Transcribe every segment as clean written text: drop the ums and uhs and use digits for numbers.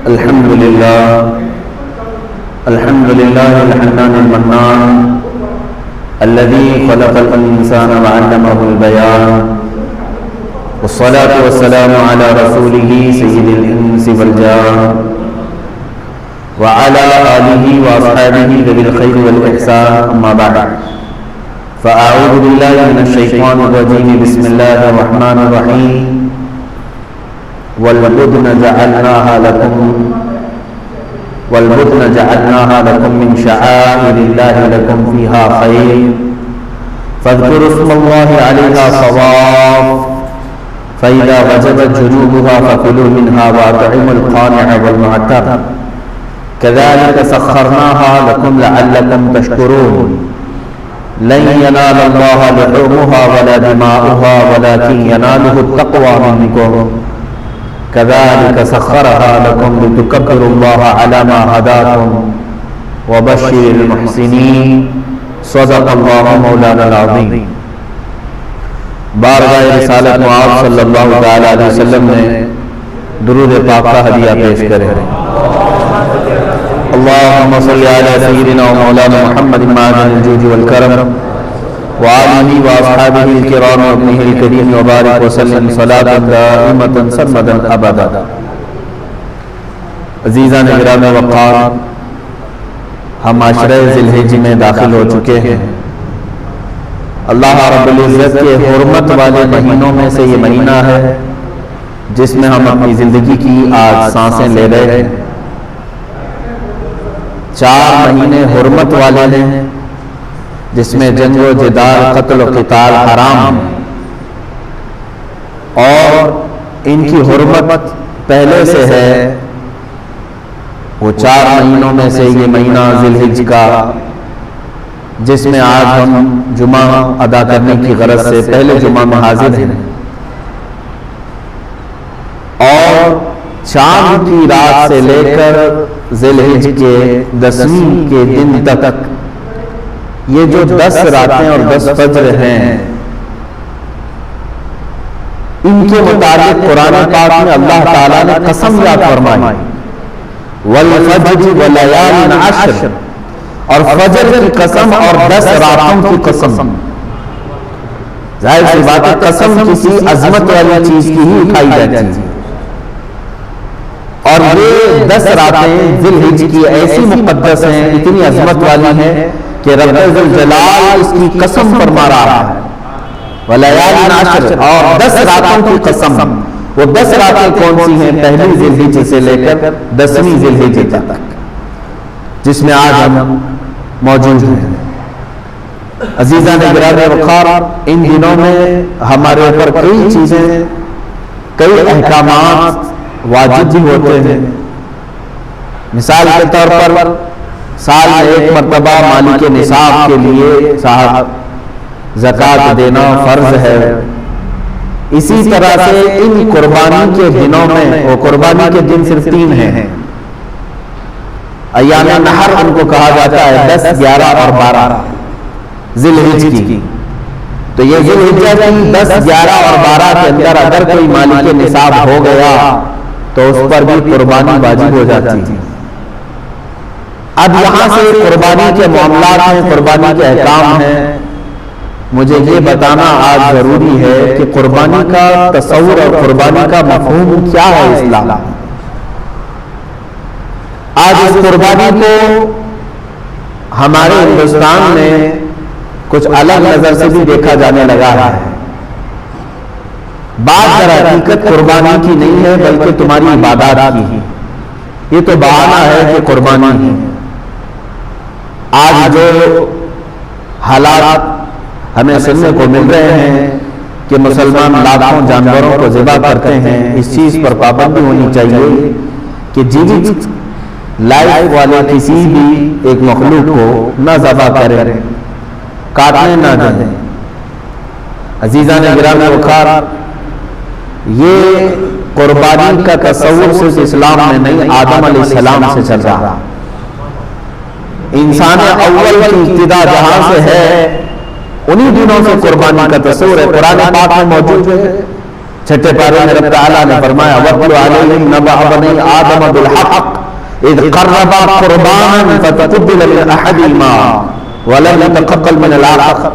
الحمد لله الحنان المنان الذي خلق الإنسان وعلمه البيان، والصلاة والسلام على رسوله سيد الإنس والجان وعلى آله وأصحابه ذوي الخير والإحسان، أما بعد، فأعوذ بالله من الشيطان الرجيم. بسم الله الرحمن الرحيم. والبدن جعلناها لكم من شعائر الله لكم فيها خير، فاذكروا اسم الله عليها صواف، فإذا وجبت جنوبها فكلوا منها وأطعموا القانع والمعتر، كذلك سخرناها لكم لعلكم تشكرون. لن ينال الله لحومها ولا دماؤها ولكن يناله التقوى منكم، كذلك سخرها لكم لتكبروا الله على ما هداكم وبشر المحسنين. صدق الله مولانا العظيم. بارگاہ رسالت معاذ صلی اللہ تعالی علیہ وسلم نے درود پاک کا ہدیہ پیش کرے. اللهم صل على سيدنا ومولانا محمد معدن الجود والكرم وآله وأصحابه الكرام وابنه الكريم وبارك وسلم صلاة دائمة سرمدا أبدا. عزیزان گرامی وقار، ہم عشرہ ذی الحجہ میں داخل ہو چکے ہیں. اللہ رب العزت کے حرمت والے مہینوں میں سے یہ مہینہ ہے جس میں ہم اپنی زندگی کی آج سانسیں لے رہے ہیں. 4 مہینے حرمت والے ہیں جس میں جنگ و جدال، قتل و قتال حرام ہے، اور ان کی حرمت پہلے سے ہے. وہ 4 مہینوں میں سے یہ مہینہ ذی الحجہ کا، جس میں آج ہم جمعہ ادا کرنے کی غرض سے پہلے جمعہ میں حاضر ہیں، اور چاند کی رات سے لے کر ذی الحجہ کے 10ویں کے دن تک یہ جو 10 راتیں اور 10 فجر ہیں، ان کے متعلق قرآن پاک میں اللہ تعالیٰ نے قسم یاد فرمائی، والفجر ولیال عشر، اور فجر کی قسم اور 10 راتوں کی قسم. ظاہر سی بات ہے، قسم کسی عظمت والی چیز کی ہی اٹھائی جاتی ہے، اور یہ 10 راتیں ذی الحجہ کی ایسی مقدس ہیں، اتنی عظمت والی ہیں کہ رب ذوالجلال اس کی قسم فرما رہا ہے. ولیال عشر، اور 10 راتوں کی قسم. وہ 10 راتیں کون سی ہیں؟ پہلی ذی الحجہ سے لے کر 10ویں ذی الحجہ تک، جس میں آج ہم موجود ہیں. عزیزان گرامی وقار، ان دنوں میں ہمارے اوپر کئی چیزیں، کئی احکامات واجب بھی ہوتے ہیں. مثال کے طور پر سال میں 1 مرتبہ مالک نصاب کے لیے صاحب زکوٰۃ دینا فرض ہے. اسی طرح سے ان قربانی کے دنوں میں، وہ قربانی کے دن صرف 3 ہیں، ایام نحر ان کو کہا جاتا ہے، 10، 11 اور 12 ذی الحجہ کی. تو یہ ذی الحجہ کی 10، 11 اور 12 کے اندر اگر کوئی مالک نصاب ہو گیا تو اس پر بھی قربانی واجب ہو جاتی ہے. اب یہاں سے قربانی کے معاملات ہیں، قربانی کے احکام ہیں. مجھے یہ بتانا آج ضروری ہے کہ قربانی کا تصور اور قربانی کا مفہوم کیا ہے اسلام. آج اس قربانی کو ہمارے ہندوستان میں کچھ الگ نظر سے بھی دیکھا جانے لگا ہے. بات در حقیقت قربانی کی نہیں ہے بلکہ تمہاری عبادات کی ہے. یہ تو بہانہ ہے کہ قربانی ہے. آج جو حالات ہمیں سننے کو مل رہے ہیں کہ مسلمان لاکھوں جانوروں کو ذبح کرتے ہیں، اس چیز پر پابندی ہونی چاہیے کہ جیوت لائف والے کسی بھی ایک مخلوق کو نہ ذبح کریں، کاٹنے نہ دیں. عزیزان گرامی وقار، یہ قربانی کا تصور صرف اسلام میں نہیں، آدم علیہ السلام سے چل رہا. انسان اول کی ابتدا جہاں سے ہے انہی دنوں سے قربانی کا تصور ہے. قرآن پاک میں موجود ہے چھٹے پارے میں رب تعالیٰ نے فرمایا وَاتْلُ عَلَيْهِمْ نَبَأَ بَنِي آدَمَ بِالْحَقِّ إِذْ قَرَّبَا قُرْبَانًا فَتُقُبِّلَ مِنْ أَحَدِهِمَا وَلَمْ يُتَقَبَّلْ مِنَ الْآخَرِ،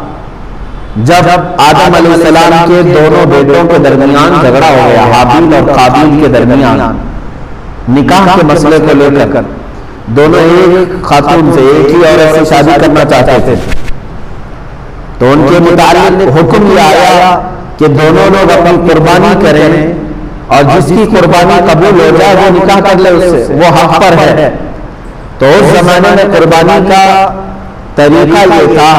جب آدم علیہ السلام کے دونوں بیٹوں کے درمیان جھگڑا ہو گیا، حابیل اور قابیل کے درمیان نکاح کے مسئلے کو لے کر، دونوں ایک خاتون سے ایک ہی عورت سے شادی کرنا چاہتے تھے، تو ان کے متعلق حکم یہ آیا کہ دونوں لوگ اپنی قربانی کریں اور جس کی قربانی قبول ہو جائے وہ نکاح کر لے اس سے، وہ حق پر ہے۔ تو اس زمانے میں قربانی کا طریقہ یہ تھا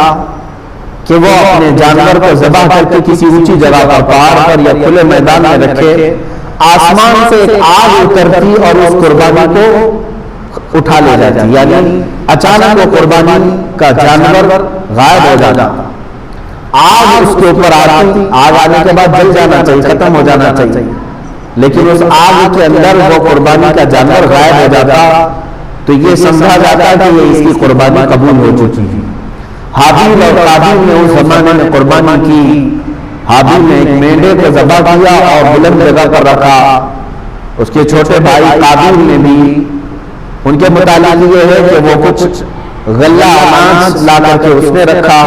کہ وہ اپنے جانور کو ذبح کر کے کسی اونچی جگہ پر، پہاڑ پر یا کھلے میدان میں رکھے، آسمان سے ایک آگ اترتی اور اس قربانی کو اٹھا لے جاتی، یعنی اچانک وہ قربانی کا جانور غائب ہو جاتا، آگ اس کے اوپر آتی، آگ آنے کے بعد جل جانا چاہیے، ختم ہو جانا چاہیے، لیکن اس آگ کے اندر وہ قربانی کا جانور غائب ہو جاتا، تو یہ سمجھا جاتا کہ یہ اس کی قربانی قبول ہو چکی ہے۔ حابیل اور قابیل نے اس زمانے میں قربانی کی، حابیل نے ایک مینڈے کو ذبح کیا اور بلند جگہ پر رکھا، اس کے چھوٹے بھائی قابیل نے بھی، ان کے متعلق یہ ہے کہ وہ کچھ غلہ اناج لا کر کے اس نے رکھا،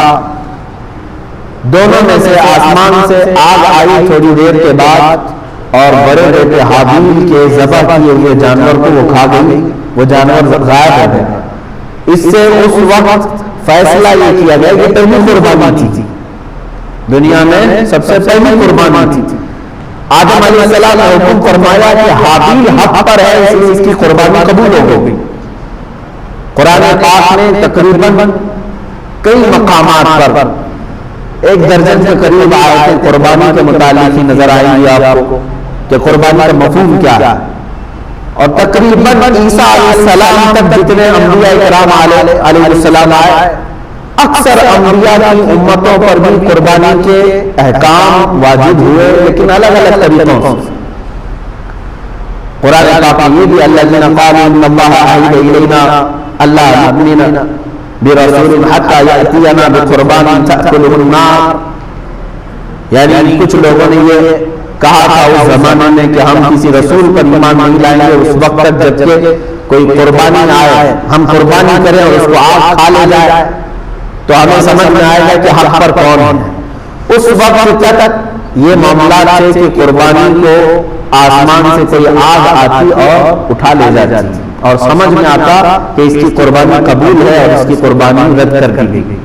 دونوں میں سے آسمان سے آگ آئی تھوڑی دیر کے بعد اور بڑے بیٹے حابیل کے ذبح کیے ہوئے جانور کو وہ کھا گئی، وہ جانور غائب ہو گیا۔ اس سے اس وقت فیصلہ یہ کیا گیا کہ پہلی قربانی تھی، دنیا میں سب سے پہلی قربانی تھی، آدم علیہ السلام نے حکم فرمایا کہ حابیل حق پر ہے اس لیے اس کی قربانی قبول ہو گئی۔ قرآن پاک میں تقریباً کئی مقامات پر 1 درجن کے قریب آیتیں قربانی کے متعلق ہی نظر آئیں گی آپ کو کہ قربانی کا مفہوم کیا ہے، اور تقریباً عیسیٰ علیہ السلام تک جتنے انبیاء کرام علیہ السلام آئے، اکثر انبیاء کی امتوں پر بھی قربانی کے احکام واجب ہوئے، لیکن الگ الگ طریقوں سے۔ قرآن پاک میں یہ بھی الذین قالوا ان اللہ عہد الینا اللہ نؤمن برسول حتی یأتینا بقربان تأکلہ النار، یعنی کچھ لوگوں نے یہ کہا تھا اس زمانے میں کہ ہم کسی رسول پر ایمان نہیں لائیں گے اس وقت تک جب کہ کوئی قربانی آئے، ہم قربانی کریں اور اس کو آگ کھا لے جائے تو ہمیں سمجھ میں آئے گا کہ حق پر کون ہے۔ اس وقت تک یہ معاملات تھے کہ قربانی کو آسمان سے کوئی آگ آتی اور اٹھا لے جاتی اور سمجھ میں آتا کہ اس کی قربانی قبول ہے اور اس کی قربانی رد کر دی گئی۔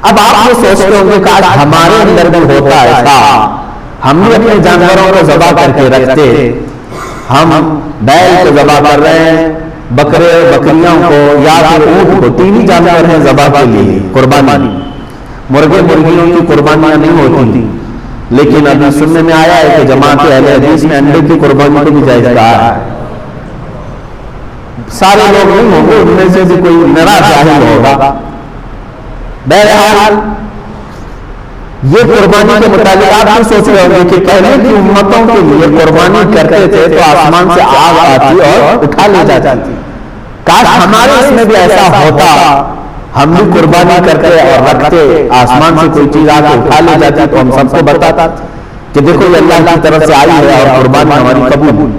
اب آپ یہ سوچتے ہوں گے کہ آج ہمارے اندر بھی ہوتا ایسا، ہم بھی اپنے جانوروں کو ذبح کر کے رکھتے، ہم بیل کو ذبح کر رہے ہیں، بکرے بکریوں کو یا پھر اونٹ کو، 3 ہی جانور ہیں ذبح کے لیے قربانی، مرغے مرغیوں کی قربانیاں نہیں ہوتی، لیکن ابھی سننے میں آیا ہے کہ جماعت اہل حدیث نے انڈے کی قربانی کو بھی جائز کہا ہے۔ سارے لوگ نہیں ہوں گے، ان میں سے بھی کوئی نرا ظاہر ہوگا۔ بہرحال یہ قربانی کے متعلق آپ بھی سوچ رہے ہوں گے کہ پہلے کی امتوں کے لیے قربانی کرتے تھے تو آسمان سے آگ آتی اور اٹھا لے جاتی، کاش ہمارے اس میں بھی ایسا ہوتا، ہم بھی قربانی کرتے اور رکھتے، آسمان سے کوئی چیز آ کے اٹھا لے جاتی تو ہم سب کو بتاتا کہ دیکھو یہ اللہ کی طرف سے آئی ہے اور قربانی ہماری قبول۔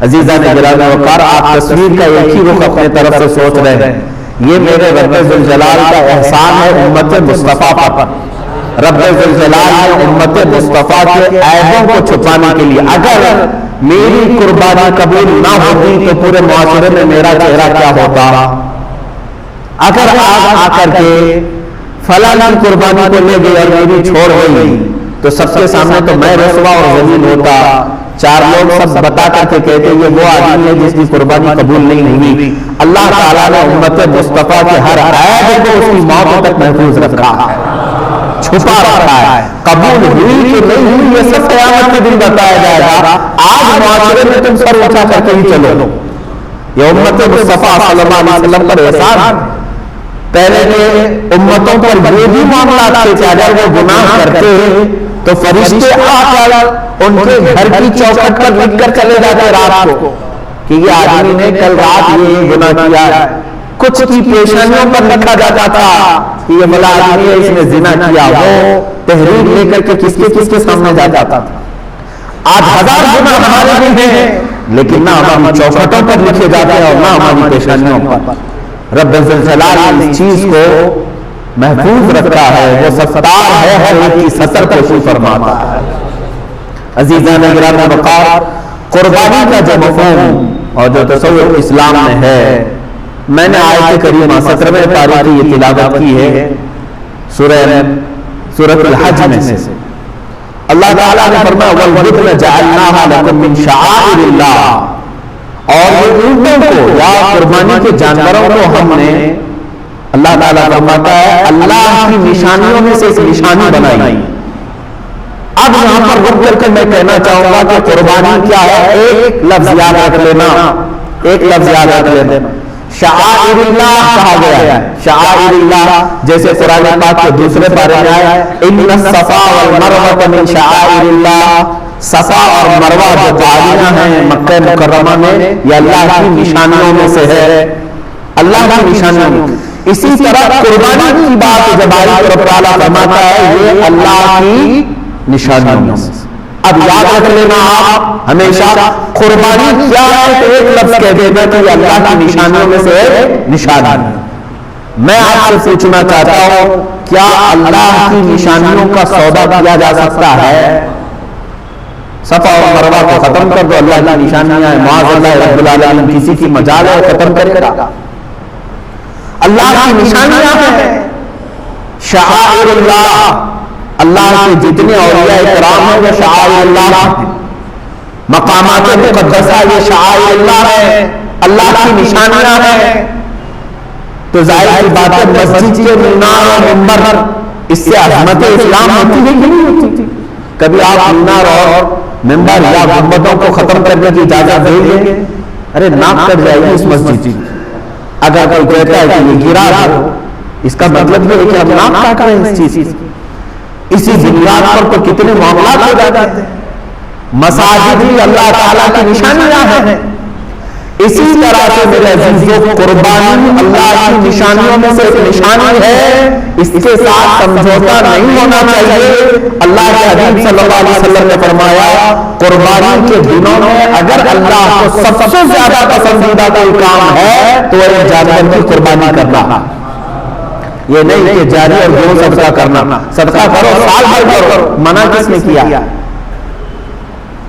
عزیزان گرامی وقار، آپ تصویر کا ایک ہی رخ اپنے طرف سے سوچ رہے ہیں، یہ میرے رب ذوالجلال کا احسان ہے امت مصطفیٰ پر۔ رب ذوالجلال نے امت مصطفیٰ کے عیبوں کو چھپانے کے لیے، اگر میری قربانی قبول نہ ہوتی تو پورے معاشرے میں میرا چہرہ کیا ہوتا، اگر آگ آ کر کے فلاں قربانی کو لے گئی اور میری چھوڑ گئی تو سب کے سامنے تو میں رسوا اور ذلیل ہوتا، 4 لوگ سب بتا کر کے کہتے یہ وہ آدمی ہے جس کی قربانی قبول نہیں ہوئی۔ اللہ تعالیٰ نے امت مصطفیٰ کے ہر عیب کو اس کی موت تک محفوظ رکھا ہے، چھپا رکھا ہے، قبول ہوئی کہ نہیں ہوئی یہ سب قیامت کے دن بتایا جائے گا۔ آج معاشرے میں تم سر اٹھا کر کے ہی چلو، یہ امت مصطفیٰ صلی اللہ علیہ وسلم پر احسان۔ پہلے کے امتوں پر یہ بھی معاملات تھے کہ اگر وہ گناہ کرتے تو فرشتے آ کر ان کے گھر کی چوکھٹ پر لکھ کر چلے جاتے رات کو کہ یہ آدمی نے کل رات یہ گناہ کیا ہے، کچھ کی پیشانیوں پر لکھا جاتا تھا کہ یہ بلا آدمی ہے اس نے زنا کیا، وہ تحریر لے کر کے کس کے سامنے جاتا تھا۔ آج 1000 گناہ ہمارے بھی ہیں لیکن نہ ہماری چوکھٹوں پر لکھے جاتے ہیں اور نہ ہماری پیشانیوں پر۔ رب ذوالجلال اس چیز کو محفوظ رکھتا ہے، وہ ستار ہے، ہر ایک کی سطر پوشی فرماتا ہے۔ عزیزان گرامی وقار، قربانی کا جو مفہوم اور جو تصور اسلام میں ہے، میں نے آیت کریمہ 17ویں پارے کی یہ تلاوت کی ہے سورۃ الحج میں سے۔ اللہ تعالیٰ نے فرمایا وَالْبُدْنَ جَعَلْنَاهَا لَكُم مِّن شَعَائِرِ اللَّهِ، اور یہ اونٹوں کو یا قربانی کے جانوروں کو ہم نے، اللہ تعالیٰ فرماتا ہے، اللہ کی نشانیوں میں سے ایک نشانی بنائی۔ اب یہاں پر رک کر کے میں کہنا چاہوں گا کہ قربانی کیا ہے، ایک لفظ یاد رکھ لینا، ایک لفظ یاد رکھ لینا، شعائر اللہ کہا گیا ہے۔ شعائر اللہ جیسے قرآن پاک کے دوسرے پارے میں آیا ہے ان الصفا والمروہ من شعائر اللہ، صفا اور مروہ جو پہاڑیاں ہیں مکہ مکرمہ میں، یہ اللہ کی نشانیوں میں سے ہے، اللہ کی نشانیوں میں۔ اسی طرح قربانی کی بات جب آئی تو رب تعالیٰ فرماتا ہے یہ اللہ کی نشانیوں میں سے۔ اب یاد رکھ لینا آپ ہمیشہ قربانی کیا ہے تو ایک لفظ کہہ دینا کہ یہ اللہ کی نشانیوں میں سے نشانی ہے۔ میں آپ سے پوچھنا چاہتا ہوں کیا اللہ کی نشانیوں کا سودا کیا جا سکتا ہے؟ صفا اور مروہ کو ختم کر دو، اللہ کی نشانیاں ہیں، معاذ اللہ رب العالمین کسی کی مجال ہے ختم کرے گا؟ اللہ کی نشانیاں ہیں، شعائر اللہ، اللہ کے جتنے اولیاء کرام ہیں وہ شعائر اللہ ہیں، مقامات مقدسہ یہ شعائر اللہ ہے، اللہ کی نشانیاں ہیں۔ تو ظاہر کی بات ہے مسجد کے مینار اور منبر اس سے عظمت اسلام ہوتی ہے کہ نہیں ہوتی؟ کبھی آپ مینار اور منبر یا گنبدوں کو ختم کرنے کی اجازت دیں گے؟ ارے ناک کٹ جائے گی اس مسجد کی۔ اگر کوئی کہتا ہے کہ یہ گرا ہو، اس کا مطلب یہ ہے کہ ہم ناک کاٹ رہے ہیں اس چیز کی۔ اسی بنیاد پر تو کتنے معاملات ہو جاتے ہیں۔ مساجد ہی اللہ تعالیٰ کی نشانیاں ہیں۔ اسی طرح سے میرے عزیزوں قربانی اللہ کی نشانیوں میں سے ایک نشانی ہے، اس کے ساتھ سمجھوتا نہیں ہونا چاہیے۔ اللہ کے حبیب صلی اللہ علیہ وسلم نے فرمایا قربانی کے دنوں میں اگر اللہ کو سب سے زیادہ پسندیدہ کوئی کام ہے تو ایک جانور کی قربانی کرنا۔ یہ نہیں کہ جاری اور جو صدقہ کرنا، صدقہ کرو سال بھر کرو، منع کس نے کیا؟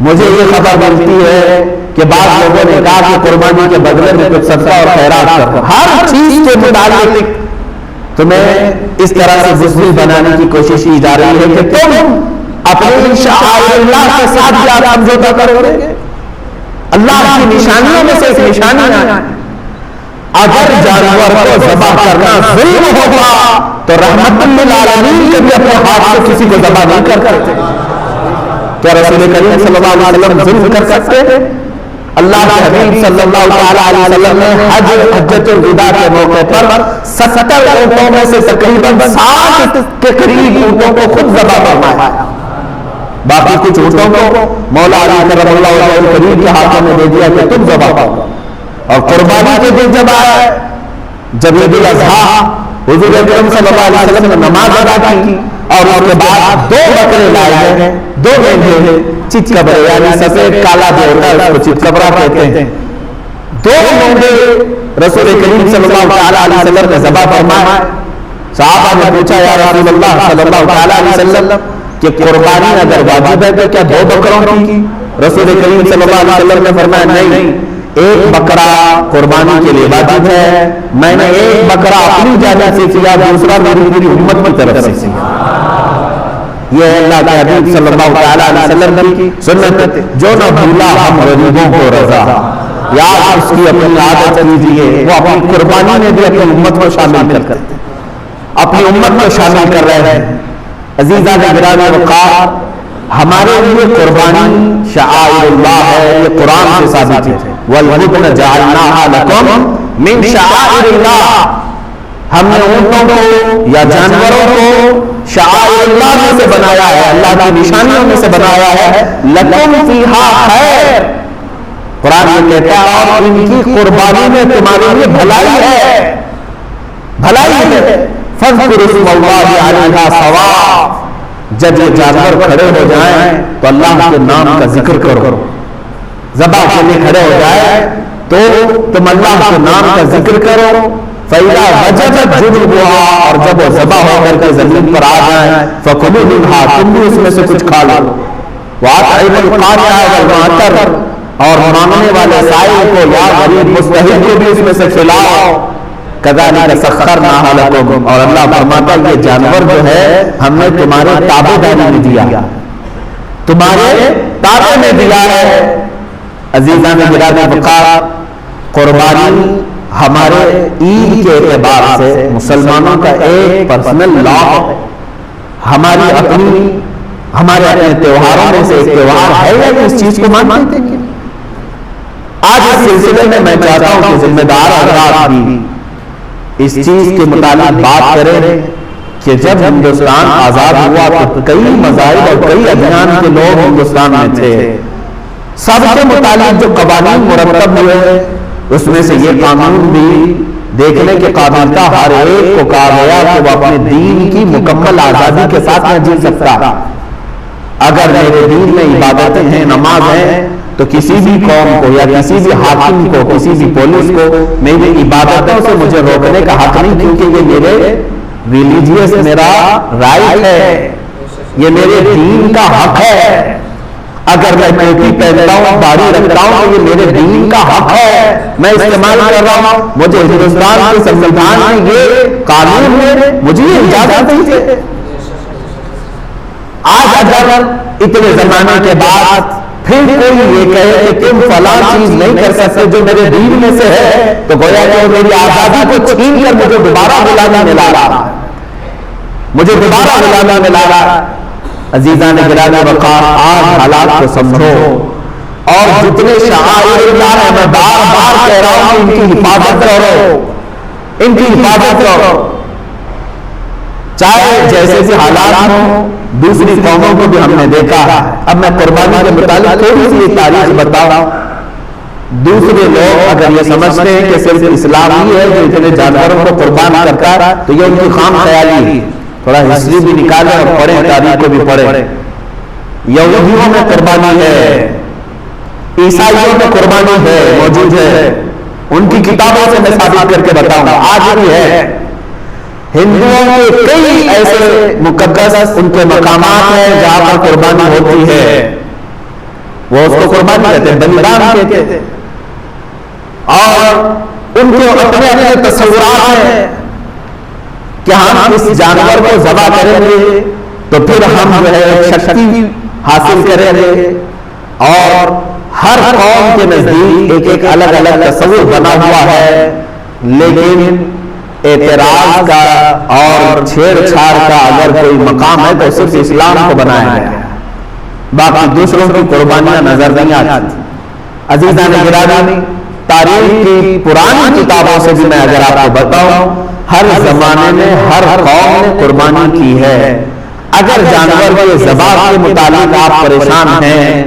مجھے یہ خبر ملتی ہے کہ بعض لوگوں نے کہا کہ قربانی کے بدلے میں کچھ صدقہ اور خیرات کرو۔ ہر چیز کے متعلق تمہیں اس طرح سے بزدل بنانے کی کوشش کی جا رہی ہے کہ تم اپنی شعائر اللہ کے ساتھ کیا سمجھوتا کرو گے؟ اللہ کی نشانیوں میں سے ایک نشانی ہے۔ اگر جانور کو ذبح کرنا ظلم ہوگا تو رحمت للعالمین کبھی اپنے ہاتھ سے کسی کو ذبح نہیں کر سکتے۔ کیا رسول کریم صلی اللہ علیہ وسلم ظلم کر سکتے؟ اللہ کے حبیب صلی اللہ علیہ وسلم نے حجۃ الوداع کے موقع پر 70 اونٹوں میں سے تقریباً 60 کے قریب اونٹوں کو خود ذبح فرمایا، باقی کچھ اونٹوں کو مولا علی کرم اللہ وجہہ کریم کے ہاتھوں میں دے دیا کہ تم ذبح کرو۔ اور قربانی کے دن جب آیا، جب عید الاضحیٰ، حضور اکرم صلی اللہ علیہ وسلم نے نماز ادا کی اور اس کے بعد 2 بکرے لائے گئے، 2 مینڈے، چتکبرے یعنی سفید کالا جو ہوتا ہے اس کو چتکبرا کہتے ہیں، 2 مینڈے رسول کریم صلی اللہ علیہ وسلم نے ذبح فرمائے۔ صحابہ نے پوچھا یا رسول اللہ صلی اللہ علیہ وسلم کہ قربانی اگر واجب ہے تو کیا 2 بکروں کی؟ رسول کریم صلی اللہ علیہ وسلم نے فرمایا نہیں، ایک بکرا قربانی کے لیے واجب ہے، میں نے ایک بکرا اپنی جانب سے کیا، دوسرا میری پوری امت کی طرف سے کیا۔ یہ ہے اللہ کے حبیب صلی اللہ علیہ وسلم کی سنت، جو نہ بھولا ہم غریبوں کو رضا، یاد اس کی اپنی عادت کیجیے۔ وہ اپنی قربانی میں بھی اپنی امت کو شامل کرتے ہیں، اپنی امت کو شامل کر رہے ہیں۔ عزیزان گرامی وقار، ہمارے لیے قربانی شعائر اللہ ہے، یہ قرآن سے ثابت ہے۔ وَالْبُدْنَ جَعَلْنَاهَا لَكُم مِّن شَعَائِرِ اللَّهِ، ہم نے اونٹوں کو یا جانوروں کو شعائر اللہ میں سے بنایا ہے، اللہ کی نشانیوں میں سے بنایا ہے۔ لَكُمْ فِيهَا خَيْرٌ، قرآن یہ کہتا ہے اور ان کی قربانی میں تمہارے لیے بھلائی ہے، بھلائی ہے۔ فَاذْكُرُوا اسْمَ اللَّهِ عَلَيْهَا صَوَافَ، جب یہ جانور کھڑے ہو جائیں تو اللہ کے نام کا ذکر کرو، ذبح کے لیے کھڑے ہو جائے تو تم اللہ کے نام کا ذکر کرو، فَإِذَا وَجَبَتْ جُنُوبُهَا، اور جب وہ ذبح ہو کر کے زمین پر آ جائیں فَكُلُوا مِنْهَا، تم بھی اس میں سے کچھ کھا لو، وَأَطْعِمُوا الْقَانِعَ وَالْمُعْتَرَّ، اور مانگنے والے سائل کو یا غریب مستحق کو بھی اس میں سے کھلاؤ، كَذَلِكَ سَخَّرْنَاهَا لَكُمْ، اور اللہ فرماتا ہے یہ جانور جو ہے ہم نے تمہارے تابع داری میں دیا، تمہارے تابع میں دیا ہے۔ عزیزان گرامی وقار، قربانی ہمارے عید کے اعتبار سے مسلمانوں کا ایک پرسنل لا ہے، ہمارے اپنے تیوہاروں میں سے ایک تیوہار ہے یا اس چیز کو مانتے ہیں؟ آج اس سلسلے میں چاہتا ہوں کہ ذمہ دار حضرات بھی اس چیز کے متعلق بات کریں کہ جب ہندوستان آزاد ہوا تو کئی مذاہب اور کئی ادیان کے لوگ ہندوستان میں تھے، سب کے متعلق جو قوانین مرتب ہوئے اس میں سے یہ قانون بھی دیکھنے کے قابل تھا، ہر ایک کو کہا گیا کہ وہ اپنے دین کی مکمل آزادی کے ساتھ نہ جی سکتا، اگر میرے دین میں عبادتیں ہیں، نماز ہے، تو کسی بھی قوم کو یا کسی بھی حاکم کو، کسی بھی پولیس کو میری عبادتوں سے مجھے روکنے کا حق نہیں، کیونکہ یہ میرے ریلیجیس میرا رائٹ ہے، یہ میرے دین کا حق ہے۔ اگر میں ٹوپی پہنتا ہوں، داڑھی رکھتا ہوں تو یہ میرے دین کا حق ہے، میں استعمال کر رہا ہوں، مجھے ہندوستان کے سنویدھان میں یہ قانون ہے، مجھے یہ اجازت نہیں ہے۔ آج اگر اتنے زمانے کے بعد پھر کوئی یہ کہے کہ تم فلاں چیز نہیں کر سکتے جو میرے دین میں سے ہے، تو گویا کہ وہ میری آزادی کو چھین کر مجھے دوبارہ غلامی میں لا رہا ہے، مجھے دوبارہ غلامی میں لا رہا ہے۔ عزیزان گرامی وقار، آج حالات کو سمجھو، اور جتنے شعائر اللہ ہیں میں بار بار کہہ رہا ہوں ان کی حفاظت کرو، ان کی حفاظت کرو، چاہے جیسے بھی حالات ہوں۔ دوسری قوموں کو بھی ہم نے دیکھا۔ اب میں قربانی کے متعلق تھوڑی سی تاریخ بتاؤں۔ دوسرے لوگ اگر یہ سمجھتے ہیں کہ صرف اسلام ہی ہے جو اتنے جانوروں کو قربان کرتا ہے تو یہ ان کی خام خیالی ہے۔ تھوڑا ہسٹری بھی نکالیں اور پڑھیں، تاریخ کو بھی پڑھیں۔ یہودیوں میں قربانی ہے، عیسائیوں میں قربانی ہے، موجود ہے، ان کی کتابوں سے میں ثابت کر کے بتاؤں گا، آج بھی ہے۔ ہندوؤں کے کئی ایسے مقدس ان کے مقامات ہیں جہاں پر قربانی ہوتی ہے، وہ اس کو قربانی کہتے ہیں، بلیدان کہتے ہیں، اور ان کے اپنے اپنے تصورات ہیں کہ ہم اس جانور کو ذبح کریں گے تو پھر ہم جو ہے شکتی حاصل کریں گے، اور ہر قوم کے نزدیک ایک ایک الگ الگ تصور بنا ہوا ہے، لیکن اعتراض کا اور چھیڑ چھاڑ کا اگر کوئی مقام ہے تو صرف اسلام کو بنایا گیا ہے، باقی دوسروں کی قربانیاں نظر نہیں آتی۔ عزیزان گرامی، تاریخ کی پرانی کتابوں سے بھی میں اگر آپ کو بتاؤں، ہر زمانے میں ہر قوم نے قربانی کی ہے۔ اگر جانور کے ذبح کے متعلق آپ پریشان ہیں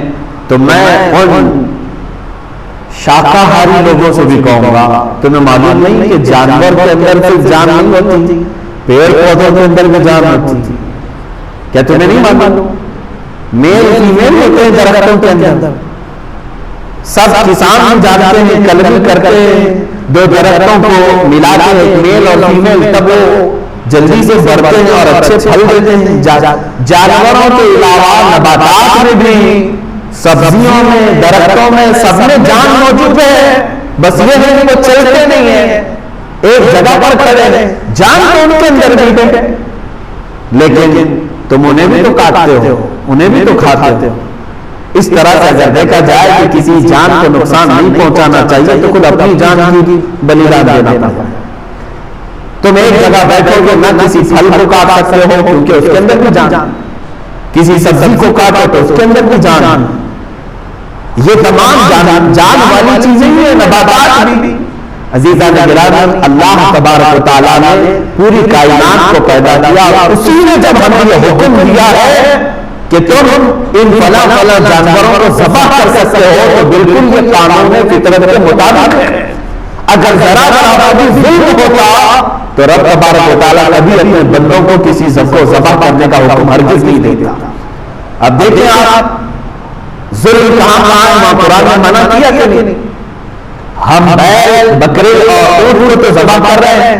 تو میں ان شاکاہاری لوگوں سے بھی کہوں گا، تمہیں معلوم نہیں کہ جانور کے اندر صرف جان نہیں ہوتی، پیڑ پودوں کے اندر بھی جان ہوتی، کیا تمہیں نہیں معلوم؟ میل فیمیل ہوتے ہیں درختوں کے اندر، سب کسان جانتے ہیں، کلمی کرتے ہیں، دو درختوں کو ملا کے ایک میل اور فیمیل، تب وہ جلدی سے بڑھتے ہیں اور اچھے پھل دیتے ہیں۔ جانوروں کے علاوہ نباتات میں بھی، سبزیوں میں، درختوں میں، سب میں جان موجود ہے، بس یہ ہے کہ وہ چلتے نہیں ہیں، ایک جگہ پر کھڑے ہیں، جان تو ان کے اندر بھی ہے، لیکن تم انہیں بھی تو کاٹتے ہو، انہیں بھی تو کھاتے ہو۔ اس طرح سے اگر دیکھا جائے کہ کسی جان کو نقصان نہیں پہنچانا چاہیے تو خود اپنی جان کی بلیدان دینا پڑتا ہے۔ تم ایک جگہ بیٹھو گے، نہ کسی پھل کو کاٹ سکتے ہو کیونکہ اس کے اندر بھی جان، کسی سبزی کو کاٹو تو اس کے اندر بھی جان، یہ تمام جان والی چیزیں ہی ہیں، نباتات بھی۔ عزیزان گرامی، اللہ تبارک و تعالیٰ نے پوری کائنات کو پیدا کیا، اور اسی نے جب ہمیں یہ حکم دیا ہے کہ تم ان فلاں فلاں جانوروں کو ذبح کر سکتے ہو تو بالکل یہ قانون فطرت کے مطابق ہے۔ اگر ذرا سا بھی ظلم ہوتا تو تو رب تبارک و تعالیٰ کبھی اپنے بندوں کو کسی کو ذبح کرنے کا حکم ہرگز نہیں دیتا. اب دیکھیں آپ ظلم کہاں ہے، وہاں قرآن نے منع کیا کہ نہیں. ہم بیل بکرے اور اونٹ کو تو ذبح کر رہے ہیں،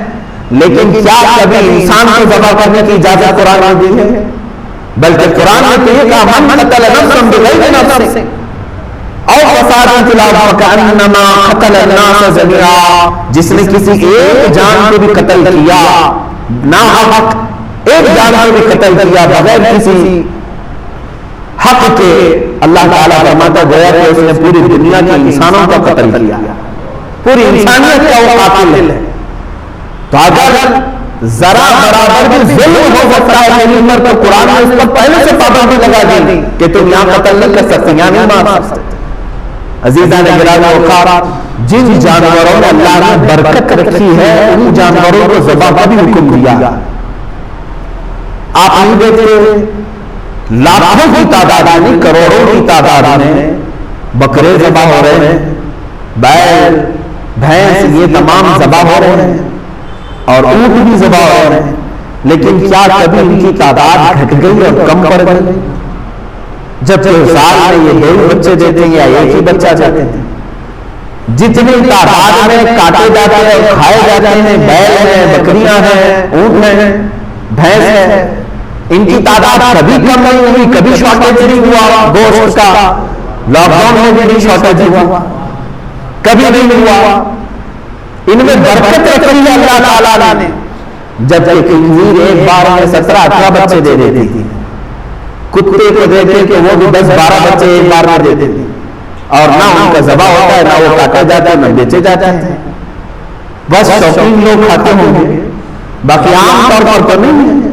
لیکن کیا کبھی انسان کو ذبح کرنے کی اجازت قرآن نے دی ہے؟ بلکہ قرآن نے تو یہ کہا من قتل نفسا بغیر نفس او فساد فی الارض فکأنما قتل الناس جميعا، جس نے کسی ایک جان کو بھی قتل کیا ناحق، ایک جان کو بھی قتل کیا بغیر کسی حق کے، اللہ تعالیٰ فرماتا گویا کہ اس نے پوری دنیا کے انسانوں کا قتل کیا، پوری انسانیت کا وہ قاتل ہے. تو اگر ذرا برابر بھی ظلم ہو سکتا ہے زمین پر تو قرآن نے اس پر پہلے سے پابندی لگا دی کہ تم یہاں قتل نہیں کر سکتے، یہاں نہیں مار سکتے. عزیزان گرامی وقار، جن جانوروں میں اللہ نے برکت رکھی ہے ان جانوروں کو ذبح کا بھی حکم دیا. آپ نہیں دیکھتے لاکھوں کی تعداد میں، کروڑوں کی تعداد میں بکرے ذبح ہو رہے ہیں، بیل بھینس یہ تمام ذبح ہو رہے ہیں اور اونٹ بھی ذبح ہو رہے ہیں، لیکن کیا کبھی ان کی تعداد گھٹ گئی اور کم پڑ گئی؟ جب سال میں یہ 2 بچے دیتے ہیں یا ایک ہی بچہ دیتے ہیں، جتنی تعداد میں کاٹے جاتے ہیں اور کھائے جاتے ہیں، بیل ہیں، بکریاں ہیں، اونٹ ہیں، بھینس ہے، ان کی تعداد کبھی کم نہیں ہوئی، کبھی شارٹیج نہیں ہوا گوشت کا. لاک ڈاؤن میں بھی شارٹیج ہوا، کبھی نہیں ہوا. ان میں برکت رکھی ہے اللہ تعالیٰ نے. جب ایک خنزیر ایک بار میں 17-18 بچے دے دیتی تھی، کتے کو دیکھے کہ وہ بھی 10-12 بچے ایک بار میں دیتے تھے، اور نہ ان کا ذبح ہوتا ہے، نہ وہ کاٹا جاتا ہے، نہ بیچے جاتے ہیں. بس شوقین لوگ کھاتے ہوں گے، باقی عام طور پر تو نہیں ہے.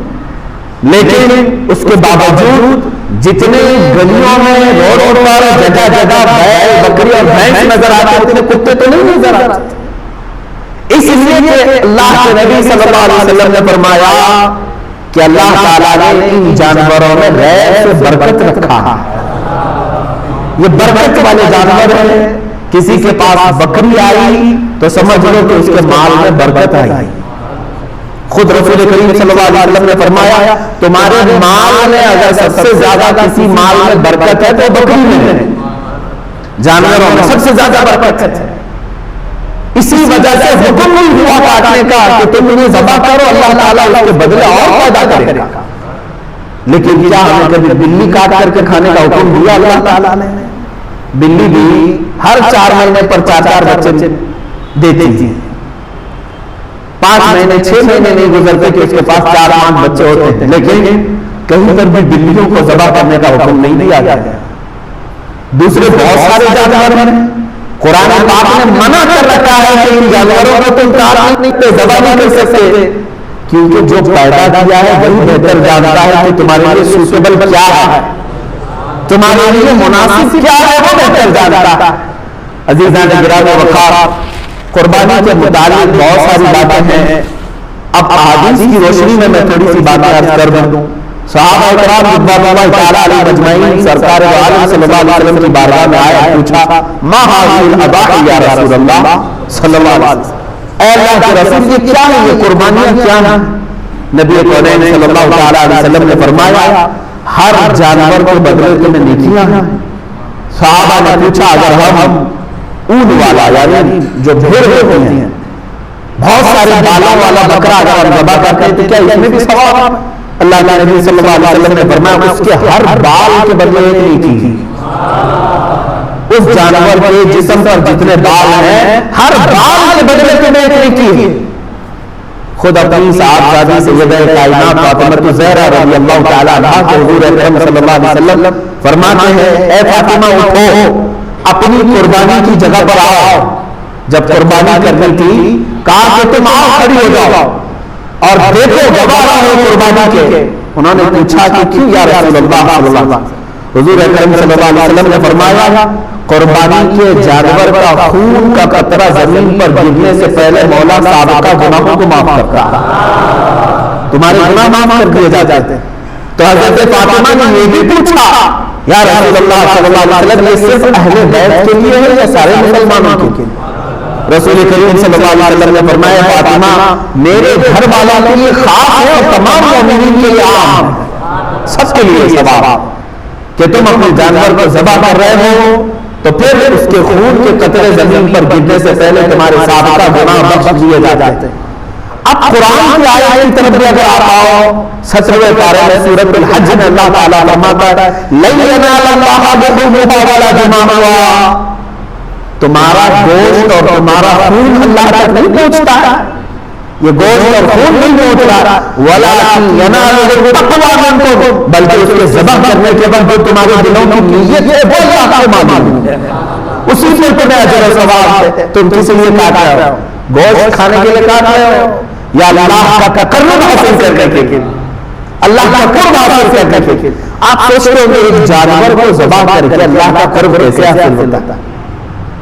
لیکن اس کے باوجود جتنے گلیوں میں روڈ پر جگہ جگہ بیل بکری اور بھینس نظر آتے ہیں اتنے کتے تو نہیں نظر آتے. اس لیے کہ اللہ کے نبی صلی اللہ علیہ وسلم نے فرمایا کہ اللہ تعالیٰ نے ان جانوروں میں غیر سے برکت رکھا ہے. یہ برکت والے جانور ہیں. کسی کے پاس بکری آئی تو سمجھ لو کہ اس کے مال میں برکت آئی. خود رسول کریم صلی اللہ علیہ وسلم نے فرمایا تمہارے مال میں اگر سب سے زیادہ کسی مال میں برکت ہے تو بکری میں ہے، جانوروں میں سب سے زیادہ برکت ہے. اسی وجہ سے حکم نہیں ہوا کاٹنے کا کہ تم انہیں ذبح کرو، اللہ تعالیٰ اس کے بدلے اور پیدا کرے گا. لیکن کیا ہمیں کبھی بلی کاٹ کر کے کھانے کا حکم دیا اللہ تعالیٰ نے؟ بلی بھی ہر 4 مہینے پر 4 بچے دیتی تھی. 5 مہینے 6 مہینے نہیں گزرتے کہ اس کے پاس 4-5 بچے ہوتے ہیں، لیکن کہیں پر بھی بلیوں کو ذبح کرنے کا حکم نہیں دیا گیا. دوسرے بہت سارے جانور ہیں، قرآن پاک نے منع کر رکھا ہے کہ ان جانوروں کو تم کاٹ نہیں ذبح نہیں کر سکتے، کیونکہ جو پیدا کیا ہے وہی بہتر جانتا ہے کہ تمہارے لیے سوٹیبل کیا ہے، تمہارے لیے مناسب کیا ہے، وہ بہتر جانتا ہے. عزیزان گرامی وقار، قربانی کے متعلق بہت ساری باتیں ہیں. اب احادیث کی روشنی میں تھوڑی سی باتیں عرض کر دوں. صحابہ کرام رضوان اللہ تعالی علیہم اجمعین سرکار عالم صلی اللہ علیہ وسلم کی بارگاہ میں آئے، پوچھا ما هذه الاضاحی یا رسول اللہ صلی اللہ علیہ وسلم، اے اللہ کے رسول یہ کیا ہے، یہ قربانیاں کیا ہیں؟ نبی کریم صلی اللہ تعالی علیہ وسلم نے فرمایا ہر جانور کے بدلے تمہیں نیکیاں ہیں. صحابہ نے پوچھا اگر ہم اونٹ والا یعنی جو بھیڑ ہوتی ہیں بہت سارے بالوں والا بکرا اگر ہم ذبح کرتے ہیں تو کیا اس میں بھی ثواب ہے؟ اللہ کے نبی صلی اللہ علیہ وسلم نے فرمایا اس کے ہر بال کے بدلے ایک نیکی. اس جانور کے جسم پر جتنے بال ہیں ہر بال کے بدلے تمہیں ایک نیکی ہے. خود اپنی صاحبزادی سیدہ کائنات فاطمہ الزہرا رضی اللہ تعالی عنہا کو حضور اکرم صلی اللہ علیہ وسلم فرماتے ہیں اے فاطمہ اٹھو اپنی قربانی کی جگہ پر آؤ. جب قربانی کرنی تھی کہا کہ تم آؤ کھڑی ہو جاؤ اور دیکھو گواہ ہو قربانی کے. انہوں نے پوچھا کہ کیوں یا رسول اللہ صلی اللہ علیہ وسلم؟ حضور اکرم صلی اللہ علیہ وسلم نے فرمایا قربانی کے جانور کا خون کا قطرہ زمین پر گرنے سے پہلے مولا سابقہ گناہوں کو معاف کرتا ہے، تمہارے گناہ معاف کر دیے جاتے ہیں. تو حضرت فاطمہ نے یہ بھی پوچھا یا رسول اللہ صلی اللہ علیہ وسلم یہ صرف اہل بیت کے لیے ہے یا سارے مسلمانوں کے لیے؟ رسول کریم صلی اللہ علیہ وسلم نے فرمایا فاطمہ میرے گھر والوں کے لیے خاص ہے اور تمام مومنین کے لیے عام ہے، سب کے لیے ثواب کہ تم اپنے جانور کو ذبح کر رہے ہو تو پھر اس کے خون کے قطرے زمین پر گرنے سے پہلے تمہارے سابقہ گناہ بخش دیے جاتے ہیں۔ اب قرآن کی آیات کی طرف بھی اگر آپ آؤ 17ویں پارے میں سورۃ الحج میں اللہ تعالیٰ فرماتا ہے لَن يَنَالَ اللَّهَ لُحُومُهَا وَلَا دِمَاؤُهَا، تمہارا گوشت اور تمہارا خون اللہ تک نہیں پہنچتا ہے، یہ گوشت اور خون نہیں پہنچتا، وَلَٰكِن يَنَالُهُ التَّقْوَىٰ مِنكُمْ، بلکہ اس کے ذبح کرنے کے بعد جو تمہارے دلوں کی نیت ہے وہ اللہ کو معلوم ہے، اسی پر تمہیں اجر و ثواب ہے۔ تم کس لیے کاٹ رہے ہو؟ گوشت کھانے کے لیے کاٹ رہے ہو یا اللہ کا تقرب حاصل کرنے کے لیے، اللہ کا قرب حاصل کرنے کے لیے؟ آپ سوچتے ہو کہ ایک جانور کو ذبح کر کے اللہ کا قرب کیسے حاصل ہوتا ہے،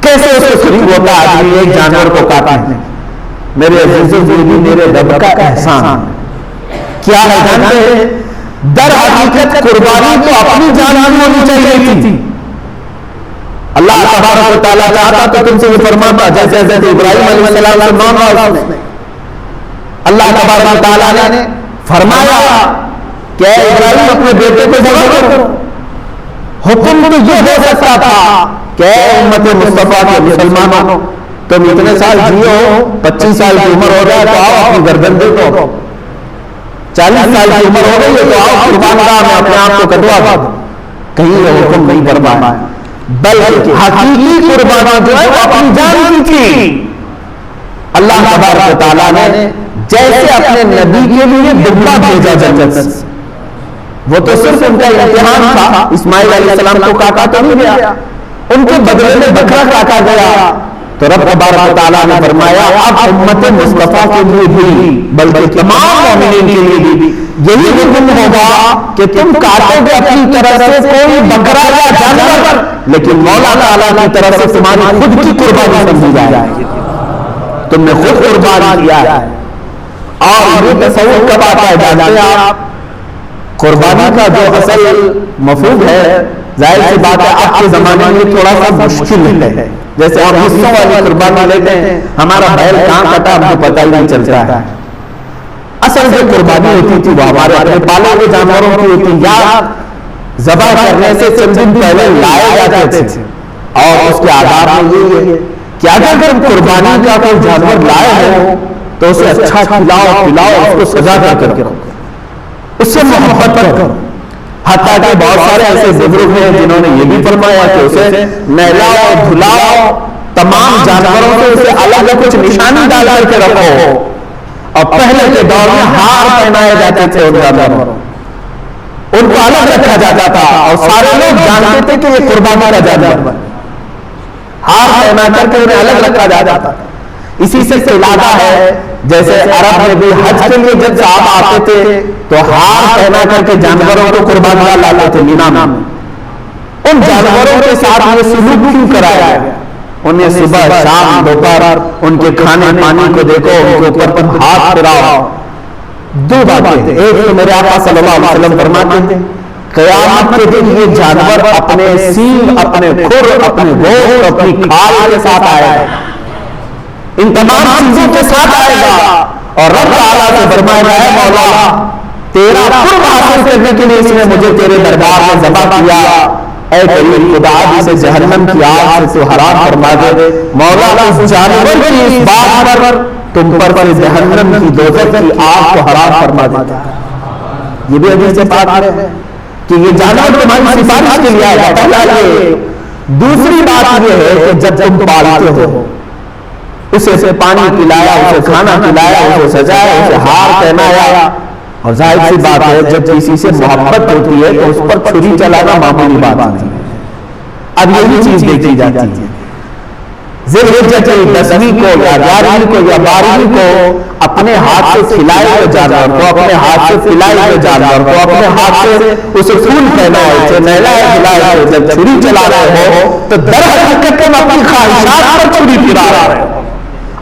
کیسے اس کو قریب ہوتا ہے آدمی ایک جانور کو کاٹنے؟ میرے عزیزوں یہ بھی میرے رب کا احسان کیا ہے جانتے ہیں؟ در حقیقت قربانی تو اپنی جان کی ہونی چاہیے تھی، اللہ تبارک و تعالیٰ چاہتا تو تم سے یہ فرماتا جیسے حضرت ابراہیم علیہ السلام سے مانگا اس نے، اللہ تبارک و تعالیٰ نے فرمایا کہ اے ابراہیم اپنے بیٹے کو ذبح کرو، حکم تو یہ ہو سکتا تھا کہ اے امت مصطفیٰ کے مسلمانوں تم اتنے سال جیو 25 سال کی عمر ہو جائے تو آؤ اپنی گردن دے دو، 40 سال کی عمر ہو گئی ہے تو آؤ قربان گاہ میں اپنے آپ کو کٹوا دو، کہیں یہ حکم نہیں فرمایا، بلکہ حقیقی قربانی جو ہے وہ اپنی جان کی تھی۔ اللہ تبارک و تعالیٰ نے جیسے اپنے نبی کے لیے دبا بھیجا جنت سے، وہ تو صرف ان کا امتحان تھا، اسماعیل علیہ السلام کو کاٹا تو نہیں گیا، ان کے بدلے میں بکرا کاٹا گیا، تو رب تبارک و تعالیٰ نے فرمایا اب امت مصطفیٰ کے لیے بھی بلکہ تمام مومنین کے لیے بھی یہی حکم ہوگا کہ تم کاٹو گے اپنی طرف سے کوئی بکرا یا جانور، لیکن مولا تعالیٰ کی طرف سے تمہاری خود کی قربانی سمجھی جائے گی، تم نے خود قربان کیا ہے۔ اور یہ تصور کب آتا ہے جانتے ہیں آپ؟ قربانی کا جو اصل مفہوم ہے ظاہر سی بات ہے اب کے زمانے میں تھوڑا سا مشکل ہے، جیسے ہم حصوں والی قربانی لیتے ہیں، ہمارا بیل کہاں کٹا ہم کو پتہ ہی نہیں چلتا ہے، اصل جو قربانی ہوتی تھی وہ ہمارے اپنے پالے ہوئے جانوروں کی ہوتی یا ذبح کرنے سے چند دن پہلے لائے جاتے تھے، اور اس کے آداب میں یہ ہے کہ اگر قربانی کا کوئی جانور لائے ہو تو اسے اچھا کھلاؤ پلاؤ، اس کو سجا کر کے رکھو، اس سے محبت کرو، حتیٰ کہ بہت سارے ایسے بزرگ ہیں جنہوں نے یہ بھی فرمایا کہ اسے نہلاؤ دھلاؤ، تمام جانوروں سے اسے الگ کچھ نشانی ڈال کر کے رکھو، اور پہلے کے دور میں ہار پہنائے جاتے تھے ان جانوروں، ان کو الگ رکھا جاتا تھا اور سارے لوگ جانتے تھے کہ یہ قربانی کا جانور، ہار پہنا کر کے انہیں الگ رکھا جاتا تھا۔ اسی سے علاقہ ہے جیسے عرب میں بھی حج کے لیے جب صاحب آتے تھے تو ہار پہنا کر کے جانوروں کو قربان لاتے تھے مینا میں، ان جانوروں کے ساتھ یہ سلوک کیوں کرایا گیا؟ انہیں صبح شام دوپہر ان کے کھانے پانی کو دیکھو، ان کے اوپر ہاتھ پھراؤ۔ دو باتیں، ایک تو میرے آقا صلی اللہ علیہ وسلم فرماتے ہیں قیامت کے دن یہ جانور اپنے سینگ، اپنے کھر، اپنے گوشت، اپنی کھال کے ساتھ آئے گا، ان تمام چیزوں کے ساتھ آئے گا، اور رب تعالیٰ سے فرمایا ہے مولا تیرا قرب حاصل کرنے کے لیے اس نے مجھے تیرے دربار میں ذبح کیا، اے کریم خدا جسے جہنم کی آگ سے تو حرام فرما دے، مولا اس جانور کی اس بات پر تم پر جہنم کی دوزخ کی آگ کو حرام فرما دیتا ہے۔ یہ بھی حدیث پاک ہے کہ یہ جانور تمہاری سفارش کے لیے آئے گا، پہلا یہ۔ دوسری بات یہ ہے کہ جب تم پالتے ہو اسے پانی پلایا، اسے کھانا پلایا، اسے سجایا، اسے ہار پہنایا، اور ظاہر سی بات ہے جب کسی سے محبت ہوتی ہے تو اس پر چھری چلانا معمولی بات نہیں ہے۔ اب یہی چیز دیکھی جاتی ہے ذی الحجہ کی 10ویں کو یا 11ویں کو یا 12ویں کو اپنے ہاتھ سے کھلائے ہوئے جانور کو، اپنے ہاتھ سے کھلائے ہوئے جانور کو، اپنے ہاتھ سے اسے پھول پہنائے، اسے نہلائے دھلائے، جب چھری چلا رہے ہو تو در حقیقت تم اپنی خواہشات پر چھری پھرا رہے ہو،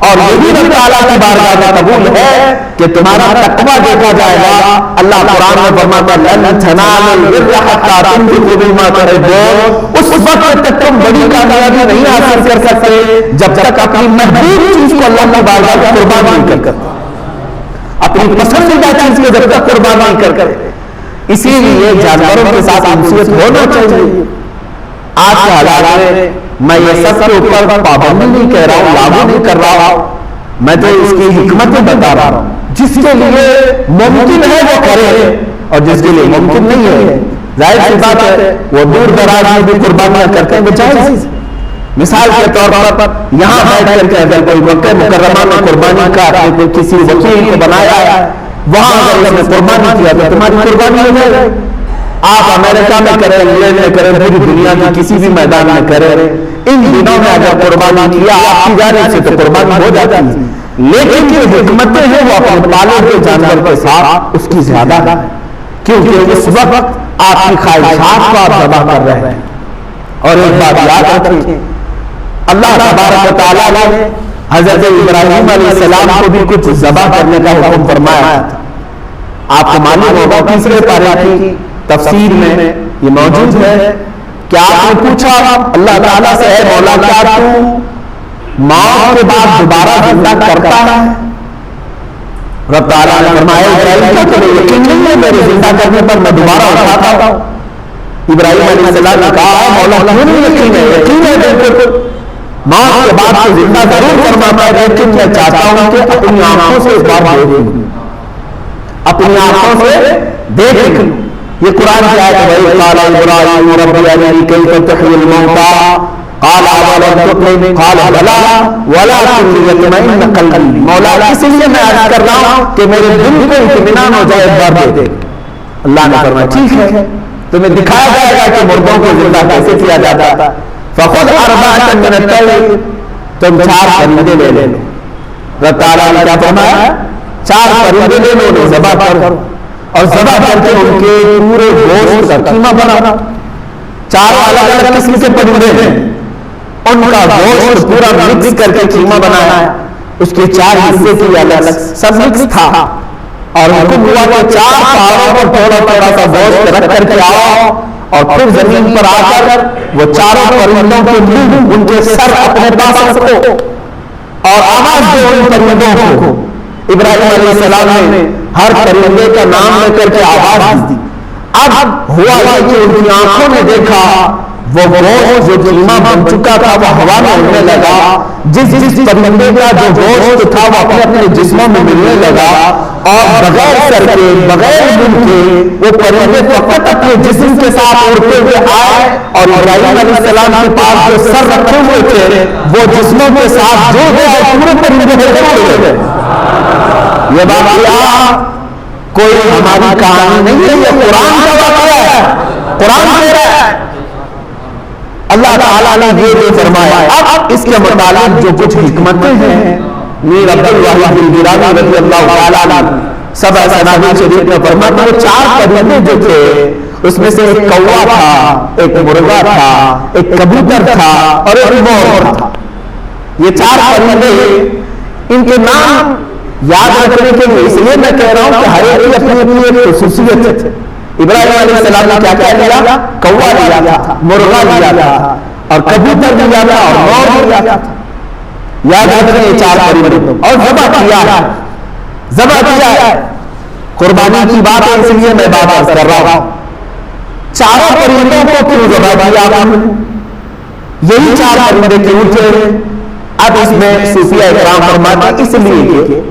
اور یہی رب تعالیٰ کی بارگاہ میں قبول ہے کہ تمہارا تقویٰ دیکھا جائے گا. اللہ قرآن میں فرماتا ہے لن تنالوا البر حتى تنفقوا مما تحبون. اس وقت تک تم بڑی کامیابی نہیں حاصل کر سکتے جب تک اپنی محبوب چیز کو اللہ کی بارگاہ میں قربان نہیں کر کرتے, اپنی پسندیدہ چیز کو جب تک قربان نہیں کر کرتے. اسی لیے جانوروں کے ساتھ انسیت ہونا چاہیے. آج کے حالات میں یہ سب کے اوپر پابندی نہیں کہہ رہا ہوں, لاگو نہیں کر رہا ہوں, میں تو اس کی حکمتیں بتا رہا ہوں. جس کے لیے ممکن ہے وہ کرے اور جس کے لیے ممکن نہیں ہے ظاہر سی بات ہے وہ دور دراز میں بھی قربانیاں کرتے ہیں, وہ جائز. مثال کے طور پر یہاں بیٹھ کر کے اگر کوئی مکہ مکرمہ میں قربانی کا کسی وکیل کو بنایا ہے, وہاں اگر اس نے قربانی کیا تو تمہاری قربانی ہو جائے. آپ امریکہ میں کریں, انگلینڈ میں کریں, پوری دنیا کی کسی بھی میدان میں کریں, ان دنوں میں اگر قربانی کیا آپ کی جانب سے تو قربانی ہو جاتی ہے. لیکن جو حکمتیں ہیں وہ اپنے پالے ہوئے جانور کے ساتھ اس کی زیادہ ہے, کیونکہ اس وقت آپ کی خواہشات کو آپ ذبح کر رہے ہیں. اور ایک بات یاد رکھیں, اللہ تبارک و تعالیٰ نے حضرت ابراہیم علیہ السلام کو بھی کچھ ذبح کرنے کا حکم فرمایا تھا. آپ کو معلوم ہوگا تیسرے پارے کی تفسیر میں یہ موجود ہے کہ آپ نے پوچھا اللہ تعالیٰ سے, اے مولا کیا تو موت کے بعد دوبارہ زندہ کرتا ہے؟ رب تعالیٰ نے فرمایا ابراہیم کا تمہیں یقین نہیں ہے میرے زندہ کرنے پر میں دوبارہ اٹھاتا ہوں؟ ابراہیم علیہ السلام نے کہا مولا کیوں نہیں یقین ہے؟ یقین ہے بالکل, موت کے بعد تو زندہ ضرور فرماتا ہے, لیکن میں چاہتا ہوں کہ اپنی آنکھوں سے اس بار دیکھ لوں, اپنی آنکھوں سے دیکھ لوں. یہ قرآن کی آیت ہے, قال ابراہیم ربی ارنی کیف تحیی الموتى قال اولم تؤمن قال بلی ولکن لیطمئن قلبی. مولا اس لیے میں عرض کر رہا ہوں کہ میرے دل کو اطمینان ہو جائے, ایک بار دے. اللہ نے فرمایا ٹھیک ہے, تمہیں دکھایا جائے گا کہ مردوں کو زندہ کیسے کیا جاتا ہے. فخذ اربعة من الطير, تم 4 پرندے لے لو. رب تعالیٰ نے کیا فرمایا, 4 پرندے لے لو, انہیں ذبح کرو اور ذبح کر کے ان کے پورے گوشت کا قیمہ بنانا. 4 الگ الگ قسم کے پرندے ہیں, ان کا گوشت پورا مکس کر کے قیمہ بنایا. اس کے 4 حصے کی الگ الگ سب مکس تھا, اور حکم ہوا کہ 4 پہاڑوں پر تھوڑا تھوڑا سا گوشت رکھ کر کے آؤ, اور پھر زمین پر آ کر وہ 4 پرندوں کے منہ ان کے سر اپنے پاس رکھو اور آواز دو ان پرندوں کو. ابراہیم علیہ السلام نے ہر پرندے کا نام لے کر کے آواز دی. اب ہوا کہ ان کی آنکھوں نے دیکھا وہ گوشت جو قیمہ بن چکا تھا وہ ہوا میں اڑنے لگا. جس پرندے کا جو گوشت تھا وہ اپنے اپنے جسموں میں ملنے لگا, اور بغیر سر کے بغیر منہ کے وہ پرندے فقط اپنے جسم کے ساتھ اڑتے ہوئے آئے, اور ابراہیم علیہ السلام کے پاس جو سر رکھے ہوئے تھے وہ جسموں کے ساتھ جو گئے پورے پرندے اڑ گئے. یہ واقعہ کوئی ہماری کہانی نہیں ہے, یہ قرآن کا واقعہ ہے, قرآن کہہ رہا ہے. اللہ تعالیٰ نے یہ جو فرمایا. اب اس کے متعلق جو کچھ حکمتیں ہیں میر عبد الواحد الگیلانی رضی اللہ تعالیٰ عنہ سبع سنابل شریف میں فرماتے ہیں 4 پرندے جو تھے اس میں سے ایک کوا تھا, ایک مرغا تھا, ایک کبوتر تھا اور ایک مور تھا. یہ 4 پرندے, ان کے نام یاد رکھنے کے لیے اس لیے میں کہہ رہا ہوں کہ ہر ایک کی اپنی اپنی ایک خصوصیت ہے. ابراہیم علیہ السلام نے کیا کیا لیا, کوا لیا تھا, مرغا لیا تھا, اور کبوتر لیا تھا, اور مور لیا تھا. یاد رکھیں یہ 4 پرندے, اور ذبح کیا ہے. قربانی کی بات ہے اس لیے میں بات کر رہا ہوں. 4 پرندوں کو کیوں ذبح کیا آپ نے, یہی 4 پرندے کیوں تھے. اب اس میں صوفیہ اکرام فرماتے ہیں اس لیے کہ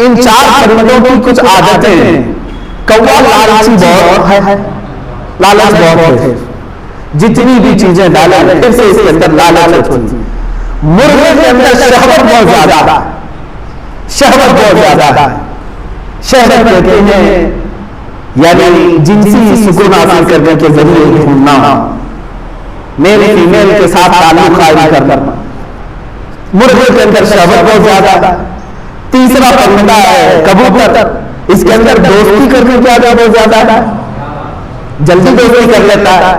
ان 4 پرندوں کی کچھ عادتیں ہیں. کوا لالچی بہت ہے, لالچ بہت ہے, جتنی بھی چیزیں ڈالیں پھر سے اس کے اندر لالچ ہوتی ہے. مرغے کے اندر شہوت بہت زیادہ ہے, شہوت بہت زیادہ ہے. شہوت کہتے ہیں یعنی جنسی سکون حاصل کرنے کے ذریعے ڈھونڈنا, میل فیمیل کے ساتھ تعلق قائم کرنا. مرغے کے اندر شہوت بہت زیادہ ہے. تیسرا پرندہ ہے کبوتر, اس کے اندر دوستی کرنے کی عادت بہت زیادہ ہے, جلدی دوستی کر لیتا ہے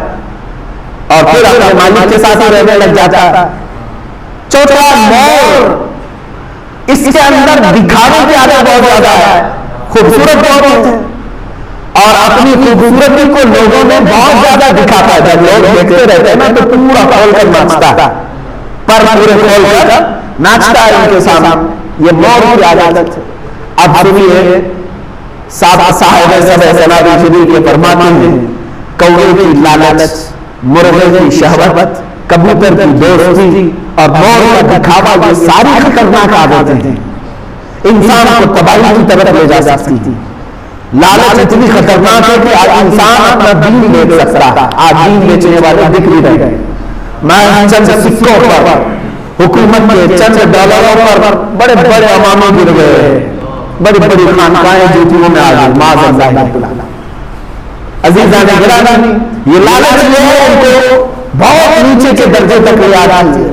اور پھر اپنے مالک کے ساتھ رہنے لگ جاتا ہے. چوتھا مور, اس کے اندر دکھانے کی عادت بہت زیادہ ہے، خوبصورت بہت ہوتے ہیں اور اپنی خوبصورتی کو لوگوں میں بہت زیادہ دکھاتا ہے. جب لوگ دیکھتے رہتے ہیں نا تو پورا کھول کر ناچتا ہے، پر پورے کھول کر ناچتا ہے ان کے سامنے. یہ مور کی عادت ہے. اب سنیے صاحب جناب جلی کے فرماتے ہیں کوے کی لالچ، مرغے کی شہوت، کبوتر کی دوستی اور مور کا دکھاوا، یہ ساری خطرناک عادتیں ہیں، انسان کو تباہی کی طرف لے جا سکتی تھی. لالچ اتنی خطرناک ہے کہ آج انسان اپنا دین بیچ سکتا ہے. آج دین بیچنے والے دکھ بھی رہے ہیں. میں چند سکوں پر، حکومت کے چند ڈالروں پر بڑے بڑے امامے گر گئے، بڑی بڑی خانقاہیں جوتیوں میں آ گئی. معاذ اللہ. عزیزان گرامی، یہ لالچ جو ہے ان کو بہت نیچے کے درجے تک لے آ رہی ہے.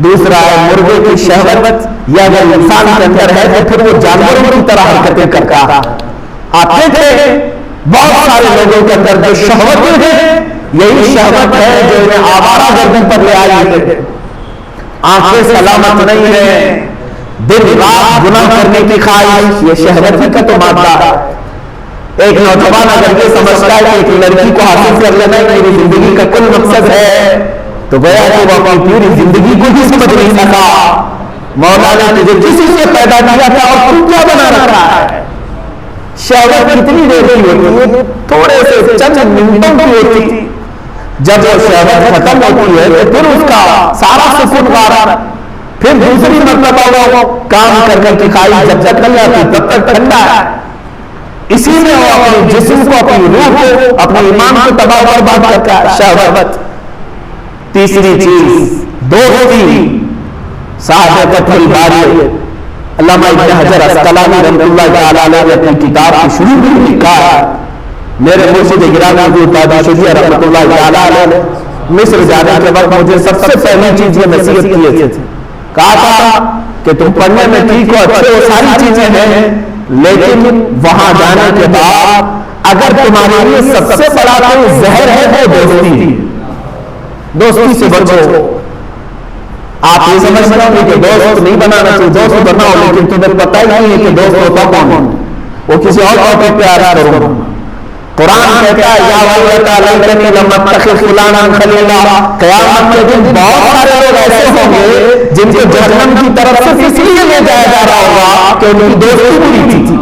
دوسرا ہے مرغے کی شہوت. یا اگر انسان کے اندر ہے تو پھر وہ جانوروں کی طرح حرکتیں کرتا. آتے تھے بہت سارے لوگوں کے اندر جو شہوتیں ہیں، یہی شہوت ہے جو انہیں آوارہ گردی پر لے آئی ہے. آنکھیں سلامت نہیں ہے، دن رات گناہ کرنے کی خواہش، یہ شہوت ہی کا تو مادہ ہے. ایک نوجوان اگر یہ سمجھتا ہے کہ ایک لڑکی کو حاصل کر لینا میری زندگی کا کل مقصد ہے تو گویا کہ وہ اپنی پوری زندگی کو بھی سمجھ نہیں سکا. مولا نے تجھے کسی سے پیدا کیا تھا اور تم کیا بنا رکھا ہے. شہوت کتنی دیر کی ہوتی ہے؟ تھوڑے سے چند منٹوں کی ہوتی ہے. جب وہ شہوت ختم ہوتی ہے تو پھر اس کا سارا سکون غارت، پھر دوسری مرتبہ وہ کام کرنے کی خواہش جب تک نہیں آتی تب تک ٹھنڈا ہے. اسی میں وہ اپنے جسم کو، اپنی روح کو، اپنے ایمان کو تباہ برباد کرتا ہے. شہوت. تیسری چیز دوستی. صاحب فتح الباری علامہ ابن حجر اسقلانی رحمۃ اللہ تعالی علیہ نے اپنی کتاب کی شروع میں لکھا ہے، میرے مرشد گرامی حضور تاج شریعہ رحمۃ اللہ تعالی علیہ مصر جانے کے وقت مجھے سب سے پہلی چیز یہ نصیحت کیے تھے. کہا تھا کہ تم پڑھنے میں ٹھیک ہو، اچھے ہو، ساری چیزیں ہیں، لیکن وہاں جانے کے بعد اگر تمہارے لیے سب سے بڑا کوئی زہر ہے وہ دوستی. دوستی سے بچو. آپ یہ سمجھتے ہوں کہ دوست نہیں بنانا چاہیے، دوست بناؤ، لیکن تمہیں پتہ ہی نہیں ہے کہ دوست ہوتا کون. وہ کسی اور ٹاپک پہ آرا کرو. قرآن کہتا ہے یا ویلتا لیتنی لم اتخذ فلانا خلیلا. قیامت کے دن بہت سارے لوگ ایسے ہوں گے جن کو جہنم کی طرف سے اس لیے لے جایا جا رہا ہوگا کہ ان کی دوستی بری تھی.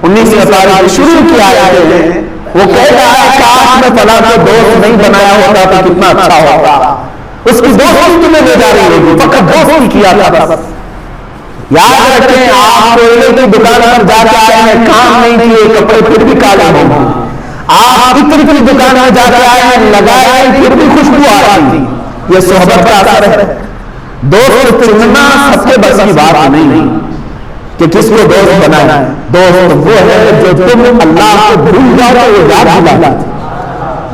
19 شروع کی آیتیں ہیں، وہ کہہ رہا ہے کاش میں فلاں کو دوست نہیں بنایا ہوتا تو کتنا اچھا ہوتا. اس کی دوستی تمہیں لے جا رہی ہوگی، فقط دوستی کیا تھا بس. یاد رکھیں آپ کوئلے کی دکان پر جا کے آئے ہیں، کام نہیں کیے، کپڑے پھر بھی کالے ہوں گے. آپ عطر کی دکان پر جا کے آئے ہیں، لگائے ہیں، پھر بھی خوشبو آ رہی تھی. یہ صحبت کا اثر ہے. دوست چننا سب سے بس کی بات نہیں کہ کس کو دوست بنانا ہے. دوست وہ ہے جو تم اللہ کو بھول جاؤ تو وہ یاد دلاتا.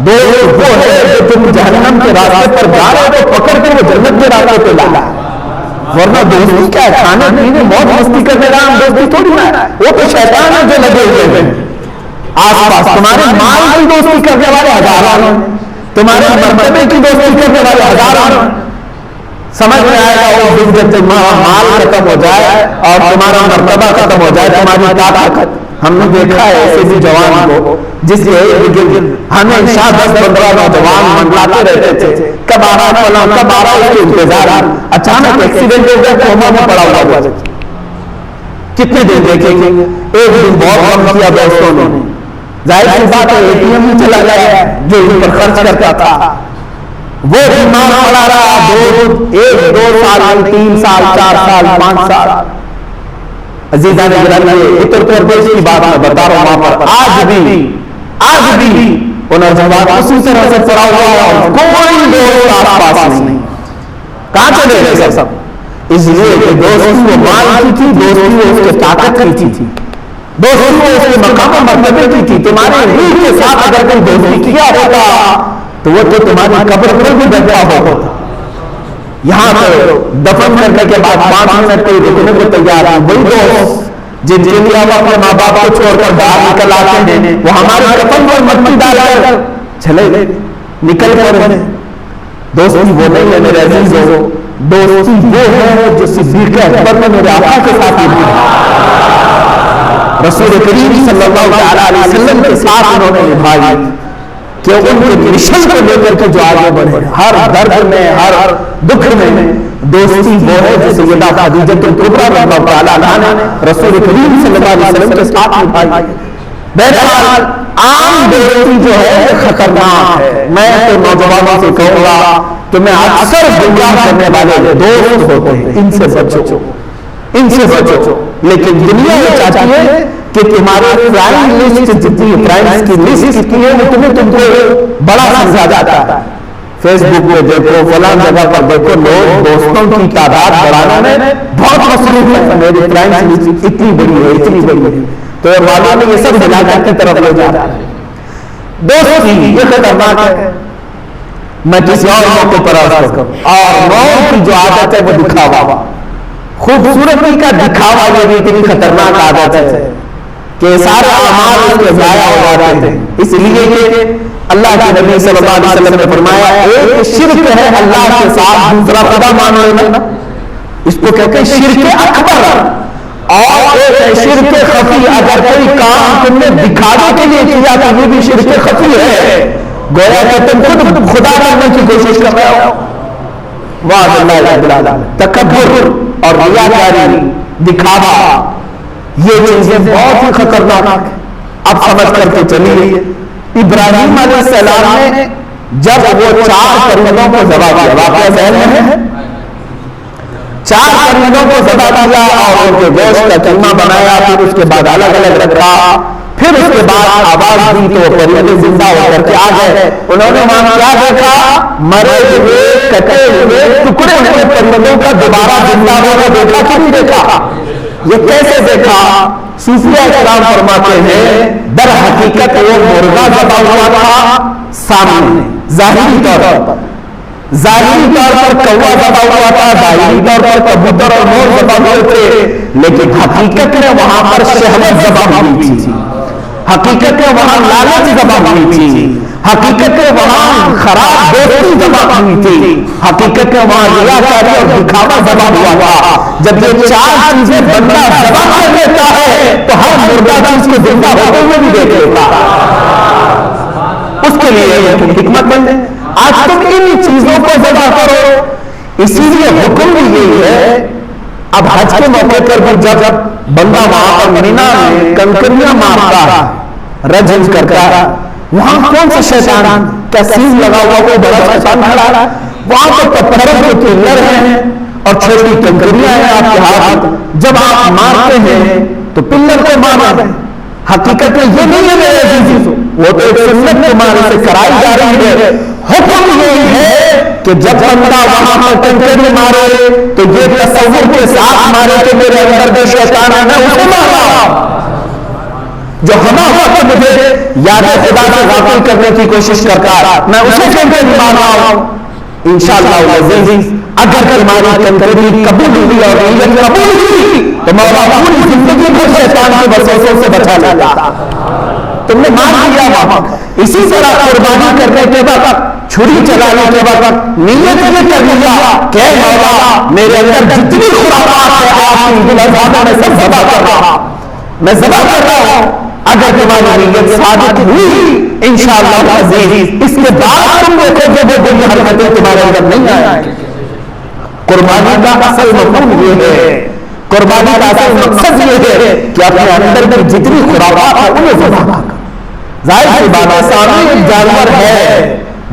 دوست وہ ہے جو تم جہنم کے راستے پر جا رہے ہو تو پکڑ کے وہ جنت کے راستے پہ لانا. ورنہ دوستی کیا ہے؟ کھانے پینے موج مستی کرنے کا ہم دوستی تھوڑی نہ. وہ تو شیطان ہے جو لگے ہوئے ہیں آس پاس. تمہارے مال کی دوستی کرنے والے ہزاروں، تمہارے مرتبے کی دوستی کرنے والے ہزاروں. سمجھ میں آئے گا وہ دن جب تمہارا مال ختم ہو جائے اور تمہارا مرتبہ ختم ہو جائے، تمہاری طاقت. ہم نے دیکھا ہے ایسے بھی جوان کو جس کے ہمیشہ 10-15 نوجوان منڈلاتے رہتے تھے، کب آ رہا فلاں، کب آ رہا اس کے انتظار. اچانک ایکسیڈنٹ ہو گیا، کوما میں پڑا ہوا. کتنے دن دیکھیں گے؟ ایک دن بہت کم کیا دوستوں نے. ظاہر سی بات ہے اے ٹی ایم میں چلا گیا جو ان پر خرچ کرتا تھا. وہ بیمار پڑا رہا 1-2 سال، 3 سال، 4 سال، 5 سال. عزیزان گرامی، اتر پردیش کی بات میں بتا رہا ہوں، وہاں پر آج بھی وہ نوجوان اسی طرح سے پڑا ہوا ہے اور کوئی دوست آس پاس نہیں. کہاں چلے گئے سب؟ اس لیے کہ دوستی وہ مال کی تھی، دوستی وہ اس کے طاقت کی تھی، دوستی وہ اس کے مقام و مرتبے کی تھی. تمہارے روح کے ساتھ اگر کوئی دوستی کیا ہوتا تو وہ تو تمہاری قبر پر بھی بیٹھا ہوتا. یہاں پر دفن کرنے کے بعد 5 منٹ کوئی رکنے کو تیار ہے. وہی دوست جن کے لیے ہم اپنے ماں باپ کو چھوڑ کر باہر نکل آتے ہیں، وہ ہمارے کفن پر مٹی ڈال کر چلے گئے، نکل پڑے. دوستی وہ نہیں ہے میرے عزیزوں دوستی وہ ہے جو صدیق اکبر نے میرے آقا کے ساتھ نبھائی، رسول کریم صلی اللہ علیہ وسلم کے ساتھ انہوں نے نبھائی کہ ان کے مشن کو لے کر کے جو آگے بڑھے، ہر درد میں ہر دکھ میں دوستی وہ ہے جو سیدہ خدیجہ کبریٰ رضی اللہ تعالیٰ عنہا نے رسول کریم صلی اللہ علیہ وسلم کے ساتھ نبھائی۔ بہرحال عام دوستی جو ہے خطرناک ہے۔ میں تو نوجوانوں سے کہوں گا کہ میں اکثر گمراہ کرنے والے دوست ہوتے ہیں، ان سے بچو، ان سے بچو۔ لیکن دنیا یہ چاہتی ہے کہ تمہارے فرینڈ لسٹ جتنی فرینڈز کی لسٹ کی ہے وہ تم کو بڑا سمجھا جاتا ہے۔ فیس بک پہ دیکھو، فلاں جگہ پر دیکھو، لوگ دوستوں کی تعداد بڑھانے میں بہت مصروف ہے، میری فرینڈز لسٹ اتنی بڑی ہے، اتنی بڑی ہے، تو والوں نے یہ سب ہلاکت کی طرف لے جا رہا ہے۔ دوستی یہ خطرناک ہے۔ میں کسی اور موقع پر عرض کروں، اور موت کی جو عادت ہے وہ دکھاوا، خوبصورتی کا دکھاوا، یہ بھی اتنی خطرناک عادت ہے کہ سارے اعمال اس کے ضائع ہو جاتے ہیں۔ اس لیے کہ اللہ کے نبی صلی اللہ علیہ وسلم نے فرمایا ایک شرک ہے اللہ کے ساتھ دوسرا خدا مان لینا، اس کو کہتے ہیں شرک اکبر، اور ایک ہے شرک خفی، اگر کوئی کام تم نے دکھانے کے لیے کیا تو یہ بھی شرک خفی ہے، گویا کہ تم خود خدا بننے کی کوشش کر رہے ہو۔ وعد اللہ رب العالمین، تکبر اور ریاکاری، دکھاوا، یہ چیزیں بہت ہی خطرناک ہیں۔ اب سمجھ کر کے چلیے، ابراہیم علیہ السلام نے جب وہ 4 پرندوں کو ذبح کیا، واقعہ ذہن میں ہے، 4 پرندوں کو ذبح کیا اور ان کے گوشت کا قیمہ بنایا، پھر اس کے بعد الگ الگ رکھا، پھر اس کے بعد آواز دی تو پرندے زندہ ہو کر کے آ گئے۔ انہوں نے وہاں کیا دیکھا؟ مرے ہوئے کٹے ہوئے ٹکڑے ہوئے پرندوں کا دوبارہ زندہ ہونا دیکھا کہ نہیں دیکھا؟ یہ کیسے دیکھا؟ صوفیہ کرام فرماتے ہیں در حقیقت وہ مرغا ذبح ہوا تھا سامنے، ظاہری طور پر، ظاہری طور پر کوا ذبح ہوا تھا، ظاہری طور پر کبوتر اور مور ذبح ہوئے تھے، لیکن حقیقت میں وہاں پر شہوت ذبح ہوئی تھی، حقیقت میں وہاں لالچ ذبح ہوئی تھی، حقیقت میں وہاں خراب دوستی ذبح ہوئی تھی، حقیقت میں وہاں ریاکاری اور دکھاوا ذبح ہوا تھا۔ جب یہ 4 چیزیں بندہ ذبح کر لیتا ہے تو ہر مردہ چیز کو زندہ ہوتے ہوئے بھی دیکھ لیتا ہے۔ اس کے لیے حکمت بند ہے، آج تم ان چیزوں کو ذبح کرو۔ اسی لیے حکم بھی یہی ہے۔ اب حج کے موقع پر بھی جب بندہ وہاں پر مینا میں کنکریاں مارتا ہے، رجم کرتا ہے، وہاں کون سا شیطان کا سیز لگا ہوا کوئی بڑا شیطان کھڑا ہے؟ وہاں پر پتھروں کے پلر ہیں اور چھوٹی کنکریاں ہیں آپ کے ہاتھ، جب آپ مارتے ہیں تو پلر کو مارتے ہیں۔ حقیقت میں یہ نہیں ہے میرے عزیزو، وہ تو ایک سنت تمہارے سے کرائی جا رہی ہے۔ حکم یہی ہے کہ جب بندہ وہاں پر کنکری مارے تو یہ تصور کے ساتھ مارے کہ میرے اندر جو شیطان ہے میں اسے مارا، جو ہما ہوا کہ مجھے یاد خدا سے غافل کرنے کی کوشش کرتا ہے میں اسے کنکری مار رہا ہوں۔ انشاءاللہ العزیز اگر تمہاری کنکری قبول ہوئی اور نیت قبول ہوئی تو مولا پوری زندگی کو شیطان کے وسوسوں سے بچا لیتا۔ تم نے مان لیا وہاں، اسی طرح قربانی کرنے کے وقت، چھری چلانے کے وقت نیت یہ کر لیا کہ مولا میرے اندر جتنی خرافات ہے آپ کی گناہوں میں سب ذبح کر رہا، میں ذبح کر رہا ہوں۔ اگر تمہاری نیت صادق ہوئی انشاءاللہ العزیز اس کے بعد تم دیکھو کہ وہ بری حرکتیں تمہارے اندر نہیں آئیں۔ قربانی کا اصل مفہوم یہ ہے، قربانی کا اصل مقصد یہ ہے کہ اپنے اندر کی جتنی خرافات ہے انہیں ذبح کر۔ ظاہر سی بات ہے سامنے ایک جانور ہے،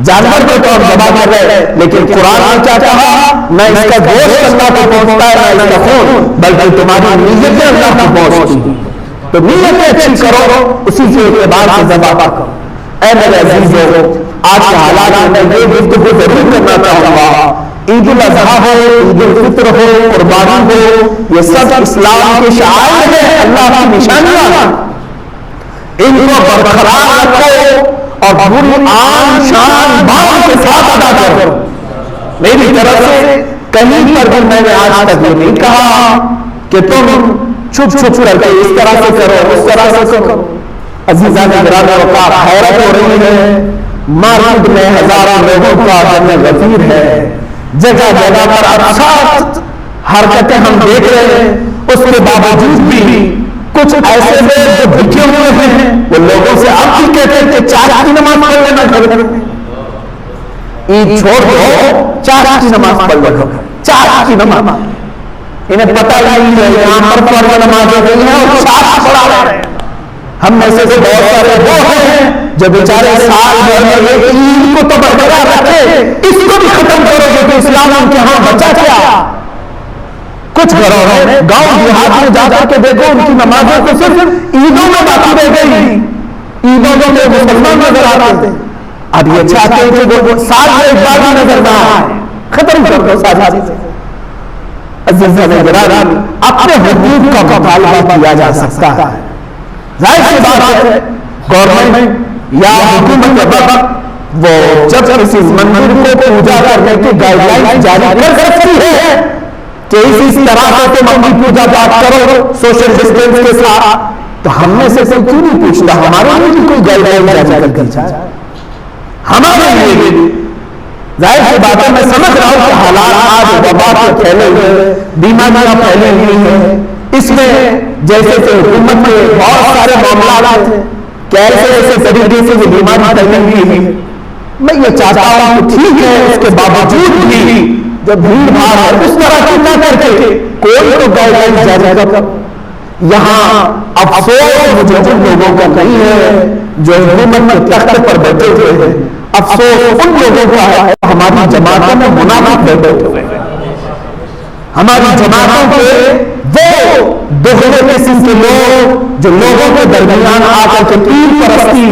جانور کو تو ہم ذبح کر رہے ہیں، لیکن قرآن نے کیا کہا؟ نہ اس کا گوشت اللہ کو پہنچتا ہے نہ اس کا خون، بلکہ تمہاری نیتیں اللہ کو پہنچتی ہیں۔ تو نیتیں اچھی کرو، اسی کے اعتبار سے ذبح کرو۔ اے میرے عزیزو، آج کے حالات میں یہ گفتگو ضرور کرنا چاہوں گا، عید الاضحیٰ ہو، عید الفطر ہو، قربانی ہو، یہ سب اسلام کے شعائر ہیں، اللہ کی نشانیاں، ان کو برقرار رکھو اور پوری آن شان بھاؤ کے ساتھ ادا کرو۔ میری طرف سے کہیں پر بھی میں نے آج تک یہ نہیں کہا کہ تم چھپ چھپ کر کے اس طرح سے کرو اس طرح سے کرو۔ عزیزان گرامی اوقات حیرت ہو رہی ہے، مارکیٹ میں ہزاروں لوگوں کا دم غفیر ہے، جگہ جگہ پر اچھا حرکتیں ہم دیکھ رہے ہیں، اس کے باوجود بھی کچھ ایسے لوگ جو بھٹے ہوئے ہیں وہ لوگوں سے اب بھی کہتے ہیں کہ 4 کی نماز پڑھ لینا گھر میں، عید چھوڑ دو 4 کی نماز پڑھ لو، 4 کی نماز، انہیں پتہ نہیں ہے یہاں پر فرض نماز ہو گئی ہے اور 4 پڑھا رہے ہیں۔ ہم میں سے بہت سارے وہ ہیں جو بیچارے سال بھر میں ایک عید کو تو برقرار رکھے، اس کو بھی ختم کرو گے تو اسلام ان کے ہاں بچا کیا؟ کچھ گھروں میں گاؤں دیہات میں جا کر کے دیکھو ان کی نمازوں کو صرف عیدوں میں باقی رہ گئی، عیدوں میں مسلمان نظر آتے ہیں۔ اب یہ چاہتے ہیں کہ وہ سال میں ایک بار نظر نہ آئے، ختم کر دو ساری چیزیں۔ عزیزان گرامی، اپنے حقوق کا مطالبہ کیا جا سکتا ہے، ظاہر سی بات ہے گورنمنٹ یا حکومت وقت وہ جب کسی مندر کو پوجا کرنے کی گائیڈ لائن جاری کر سکتی ہے کہ اس طرح سے تم اپنی پوجا پاٹ کرو سوشل ڈسٹینس کے ساتھ، تو ہم میں سے کوئی کیوں نہیں پوچھتا ہمارے لیے بھی کوئی گائیڈ لائن جاری کر جائے ہمارے لیے بھی؟ ظاہر سی بات ہے، میں سمجھ رہا ہوں کہ حالات آج وبا کے پھیلے ہوئے، بیماریاں پھیلی ہوئی ہیں، اس میں جیسے کہ حکومت کے بہت سارے معاملات ہیں، کیسے ایسے طریقے سے یہ بیماری پھیلی ہوئی ہے۔ میں یہ چاہتا ہوں کہ ٹھیک ہے اس کے باوجود بھی جو بھیڑ بھاڑ ہے اس طرح کی نہ کر کے کوئی تو گائیڈ لائن جاری کر۔ یہاں افسوس مجھے ان لوگوں کا نہیں ہے جو حکومت کے تخت پر بیٹھے ہوئے ہیں، افسوس ان لوگوں کا ہے ہماری جماعتوں میں منافق بیٹھے ہوئے ہیں، ہماری جماعتوں کے وہ دوہرے قسم کے لوگ جو لوگوں کے درمیان آ کر کے پیر پرستی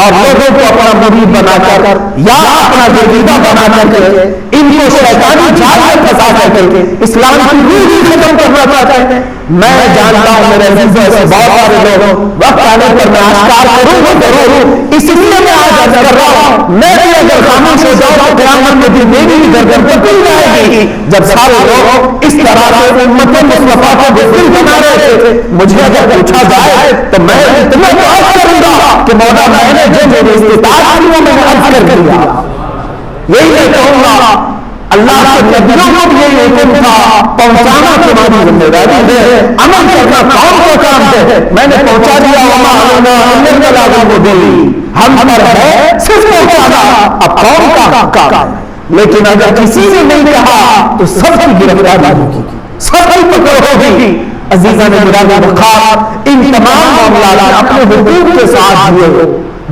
اور لوگوں کو اپنا مرید بنا کر یا اپنا گرویدہ بنا کر کے ان کو شیطانی جال میں پھنسا کر کے اسلام کی روح ہی ختم کرنا چاہتے ہیں۔ میں جانتا ہوں میرے عزیزوں سے بہت سارے لوگ وقت آنے پر میں آشکار کروں گا ضرور، اس لیے میں آج عرض کر رہا ہوں میں بھی اگر خاموش ہو جاؤں تو قیامت میں بھی میری بھی گردن پکڑ جائے گی جب سارے لوگ اس طرح سے امت مصطفیٰ کو بزدل بنا رہے تھے۔ مجھے اگر پوچھا جائے تو میں اتنا دعا کروں گا کہ مولا میں نے جو میری استطاعت کی وہ میں نے عرض کر دیا، یہی میں کہوں گا اللہ کے نبیوں کو بھی یہ حکم تھا پہنچانا تمہاری ذمہ داری ہے، عمل کرنا قوم کا کام ہے، میں نے پہنچا دیا وما علینا الا البلاغ المبین، ہم پر ہے صرف پہنچانا، اب قوم کا کام ہے۔ لیکن اگر کسی نے نہیں کہا تو سب کی گرفتاری ہوگی، سب کی پکڑ ہوگی۔ عزیزان گرامی بخار ان تمام معاملات اپنے حقوق کے ساتھ ہوئے،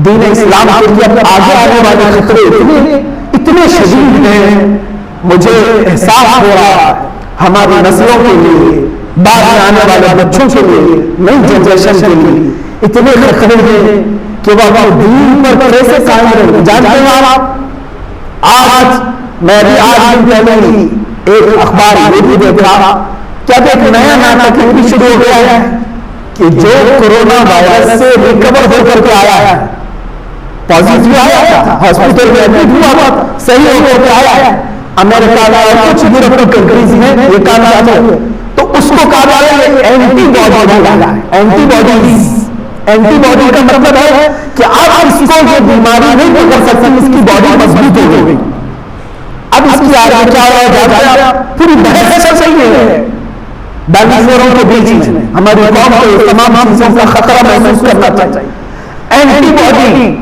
دین اسلام کے لیے آگے آنے والے خطرے اتنے شدید ہیں، مجھے احساس ہو رہا ہے ہماری نسلوں کے لیے، بعد میں آنے والے بچوں کے لیے، نئی جنریشن کے لیے اتنے خطرے ہیں کہ وہ اپنے دین پر کیسے قائم رہیں۔ جانتے ہیں آپ، آج میں بھی آج دن پہلے ہی ایک اخبار یہ بھی دیکھا کہ اب ایک نیا ناٹک بھی شروع ہو گیا ہے کہ جو کورونا وائرس سے ریکور ہو کر کے آیا ہے، پازیٹیو آیا تھا، ہاسپٹل میں ایڈمٹ ہوا تھا، صحیح ہو کر کے آیا ہے، امریکہ اور کچھ یورپین کنٹریز میں یہ کام چالو ہے، تو اس کو کہا جا رہا ہے اینٹی باڈی لگا ہے، اینٹی باڈیز۔ اینٹی باڈی کا مطلب ہے کہ اب اس کو یہ بیماری نہیں پکڑ سکتی، اس کی باڈی مضبوط ہو گئی۔ اب اس کی آگے کیا ہو جاتا پوری بحث چل رہی ہے ڈائناسوروں کے بیچ میں، ہماری قوم کو تمام چیزوں کا خطرہ محسوس کرنا چاہیے۔ اینٹی باڈی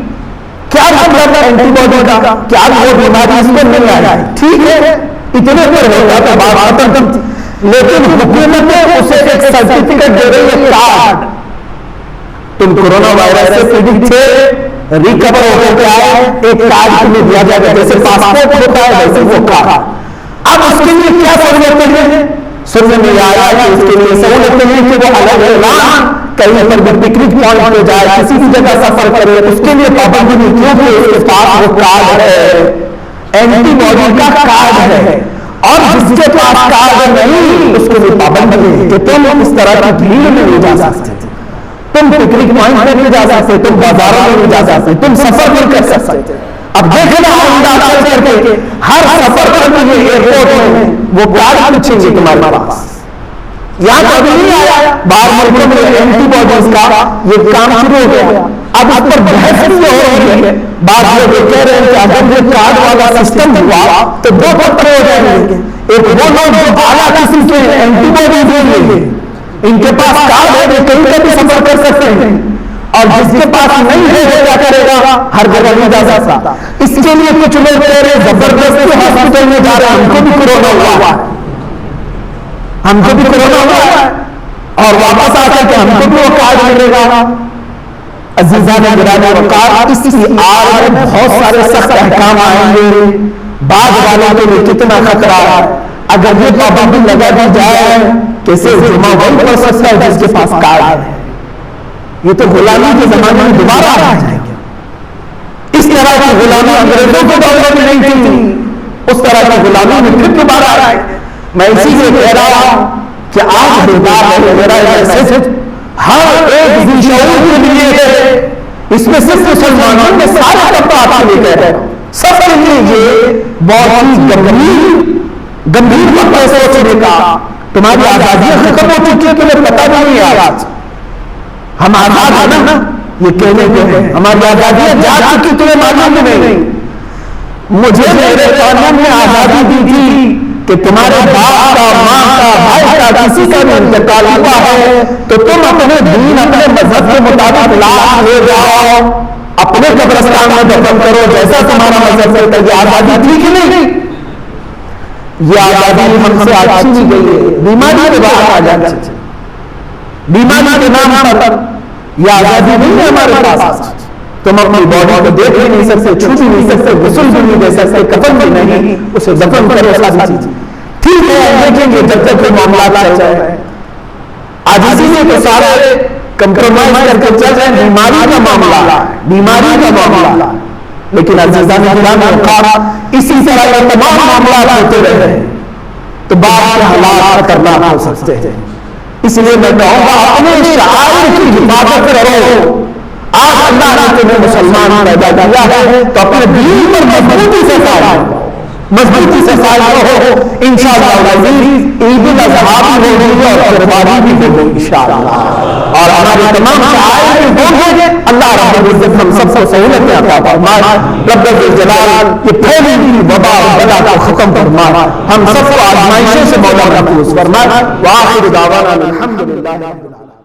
کیا مطلب ہے اینٹی باڈی کا؟ کیا وہ بیماری اس کو نہیں آئی؟ ٹھیک ہے اتنے پر ہوگا تو بات ختم تھی، لیکن حکومت نے اسے ایک سرٹیفکیٹ دے رہی ہے، کارڈ، تم کورونا وائرس سے پیڑت تھے، ریکور ہو کے آئے، ایک کارڈ تمہیں دیا جائے گا، جیسے پاسپورٹ ہوتا ہے ویسے وہ کارڈ۔ اب اس کے لیے کیا سہولتیں ہیں؟ سننے میں آیا کہ اس کے لیے سہولتیں ہیں کہ وہ الگ اعلان کہیں پر بھی پکنک پوائنٹ پہ جائے، کسی بھی جگہ سفر کرے، اس کے لیے پابندی نہیں، کیونکہ اس کے پاس وہ کارڈ ہے، اینٹی باڈی کا کارڈ ہے، اور جس کے پاس کارڈ نہیں اس کے لیے پابندی ہے کہ تم اس طرح کی بھیڑ میں نہیں جا سکتے، تم پکنک پوائنٹ میں نہیں جا سکتے، تم بازاروں میں نہیں جا سکتے، تم سفر نہیں کر سکتے۔ اب دیکھنا آئندہ چل کر کے ہر سفر کرنے کے ایئرپورٹ میں وہ کارڈ پوچھیں گے تمہارے پاس، یہاں کبھی نہیں آیا، باہر ملکوں میں اینٹی باڈیز کا یہ کام شروع ہو گیا۔ اب اس پر بحث بھی ہو رہی ہے. بعض لوگ یہ کہہ رہے ہیں کہ اگر یہ کارڈ والا سسٹم ہوا تو دو خطرے ہو جائیں گے. ایک وہ لوگ جو اعلیٰ قسم کے اینٹی باڈیز دیں گے, ان کے پاس کارڈ ہے وہ کہیں پہ بھی سفر کر سکتے ہیں, اور جس کے پاس نہیں ہے وہ کیا کرے گا, ہر جگہ نہیں جا سکتا. اس کے لیے کچھ لوگ کہہ رہے زبردستی ہاسپٹل میں جا رہے ہیں, ہم کو بھی کورونا ہوا ہے, ہم کو بھی کورونا ہوا ہے, اور واپس آ کر کے ہم کو بھی وہ کارڈ ملے گا. عزیزان گرامی وقار, اس کی آڑ میں بہت سارے سخت احکام آئیں گے. بعد والوں کے لیے کتنا خطرہ ہے. اگر یہ پابندی لگا دی جائے کہ صرف جمعہ وہی پڑھ سکتا ہے جس کے پاس کارڈ ہے, یہ تو غلامی کے زمانے میں دوبارہ آ جائے گا. اس طرح کی غلامی انگریزوں کے دور میں نہیں تھی, اس طرح کی غلامی میں پھر دوبارہ آ جائے گا. میں اسی لیے کہہ رہا ہوں کہ آج بیدار ہے میرا میسج ہر ایک ذی شعور کے لیے ہے. اس میں صرف مسلمانوں میں سارے طبقات کے لیے کہہ رہا ہوں, سب کے لیے یہ بہت ہی گمبھیر وقت ہے سوچنے کا. تمہاری آزادیاں ختم ہو چکی ہے, تمہیں پتہ نہیں ہے. آج ہم آزاد ہیں نا, یہ کہنے کے ہیں ہماری آزادیاں جا چکی, تمہیں معلوم نہیں. مجھے میرے قانون نے آزادی دی تھی کہ تمہارے باپ کا, ماں کا, بھائی کا, کسی کا بھی انتقال ہوا ہے تو تم اپنے دین, اپنے مذہب کے مطابق لاش لے جاؤ, اپنے قبرستان میں دفن کرو جیسا تمہارا مذہب ہے. یہ آزادی تھی کہ نہیں؟ یہ آزادی ہم سے آج چھین گئی ہے. بیماری کے بعد آزادی, بیماری کے نام پر یہ آزادی نہیں ہے ہمارے پاس. تم اپنی باڈی کو دیکھ بھی نہیں سکتے, چھو بھی نہیں سکتے, غسل بھی نہیں دے سکتے, کفن بھی نہیں, اسے دفن کرو ساری چیز. ٹھیک ہے, دیکھیں گے جب تک کوئی معاملات چل جائے. آج اسی لیے تو سارے کمپرومائز کر کے چل رہے ہیں. بیماری کا معاملہ ہے, بیماری کا معاملہ ہے, لیکن عزیزان گرامی وقار اسی طرح کے تمام معاملات ہوتے رہے تو بعد کے حالات خطرناک ہو سکتے ہیں. اس لیے میں کہوں گا اپنے شعائر کی حفاظت کرو. آج اللہ نے تمہیں مسلمان پیدا کیا ہے تو اپنے دین پر مضبوطی سے قائم رہو, مضبوطی سے قائم رہو. انشاءاللہ العزیز عید الاضحیٰ بھی ہوگی اور قربانی بھی ہوگی انشاءاللہ, اور ہمارے تمام شعائر بھی ہوں گے. اللہ رب العزت ہم سب کو سہولتیں عطا فرمائے. رب الجلال یہ پھیلی ہوئی وبا اور بلا کو ختم فرمائے, ہم سب کو آزمائشوں سے مولا محفوظ فرمائے. وآخر دعوانا الحمدللہ رب العالمین.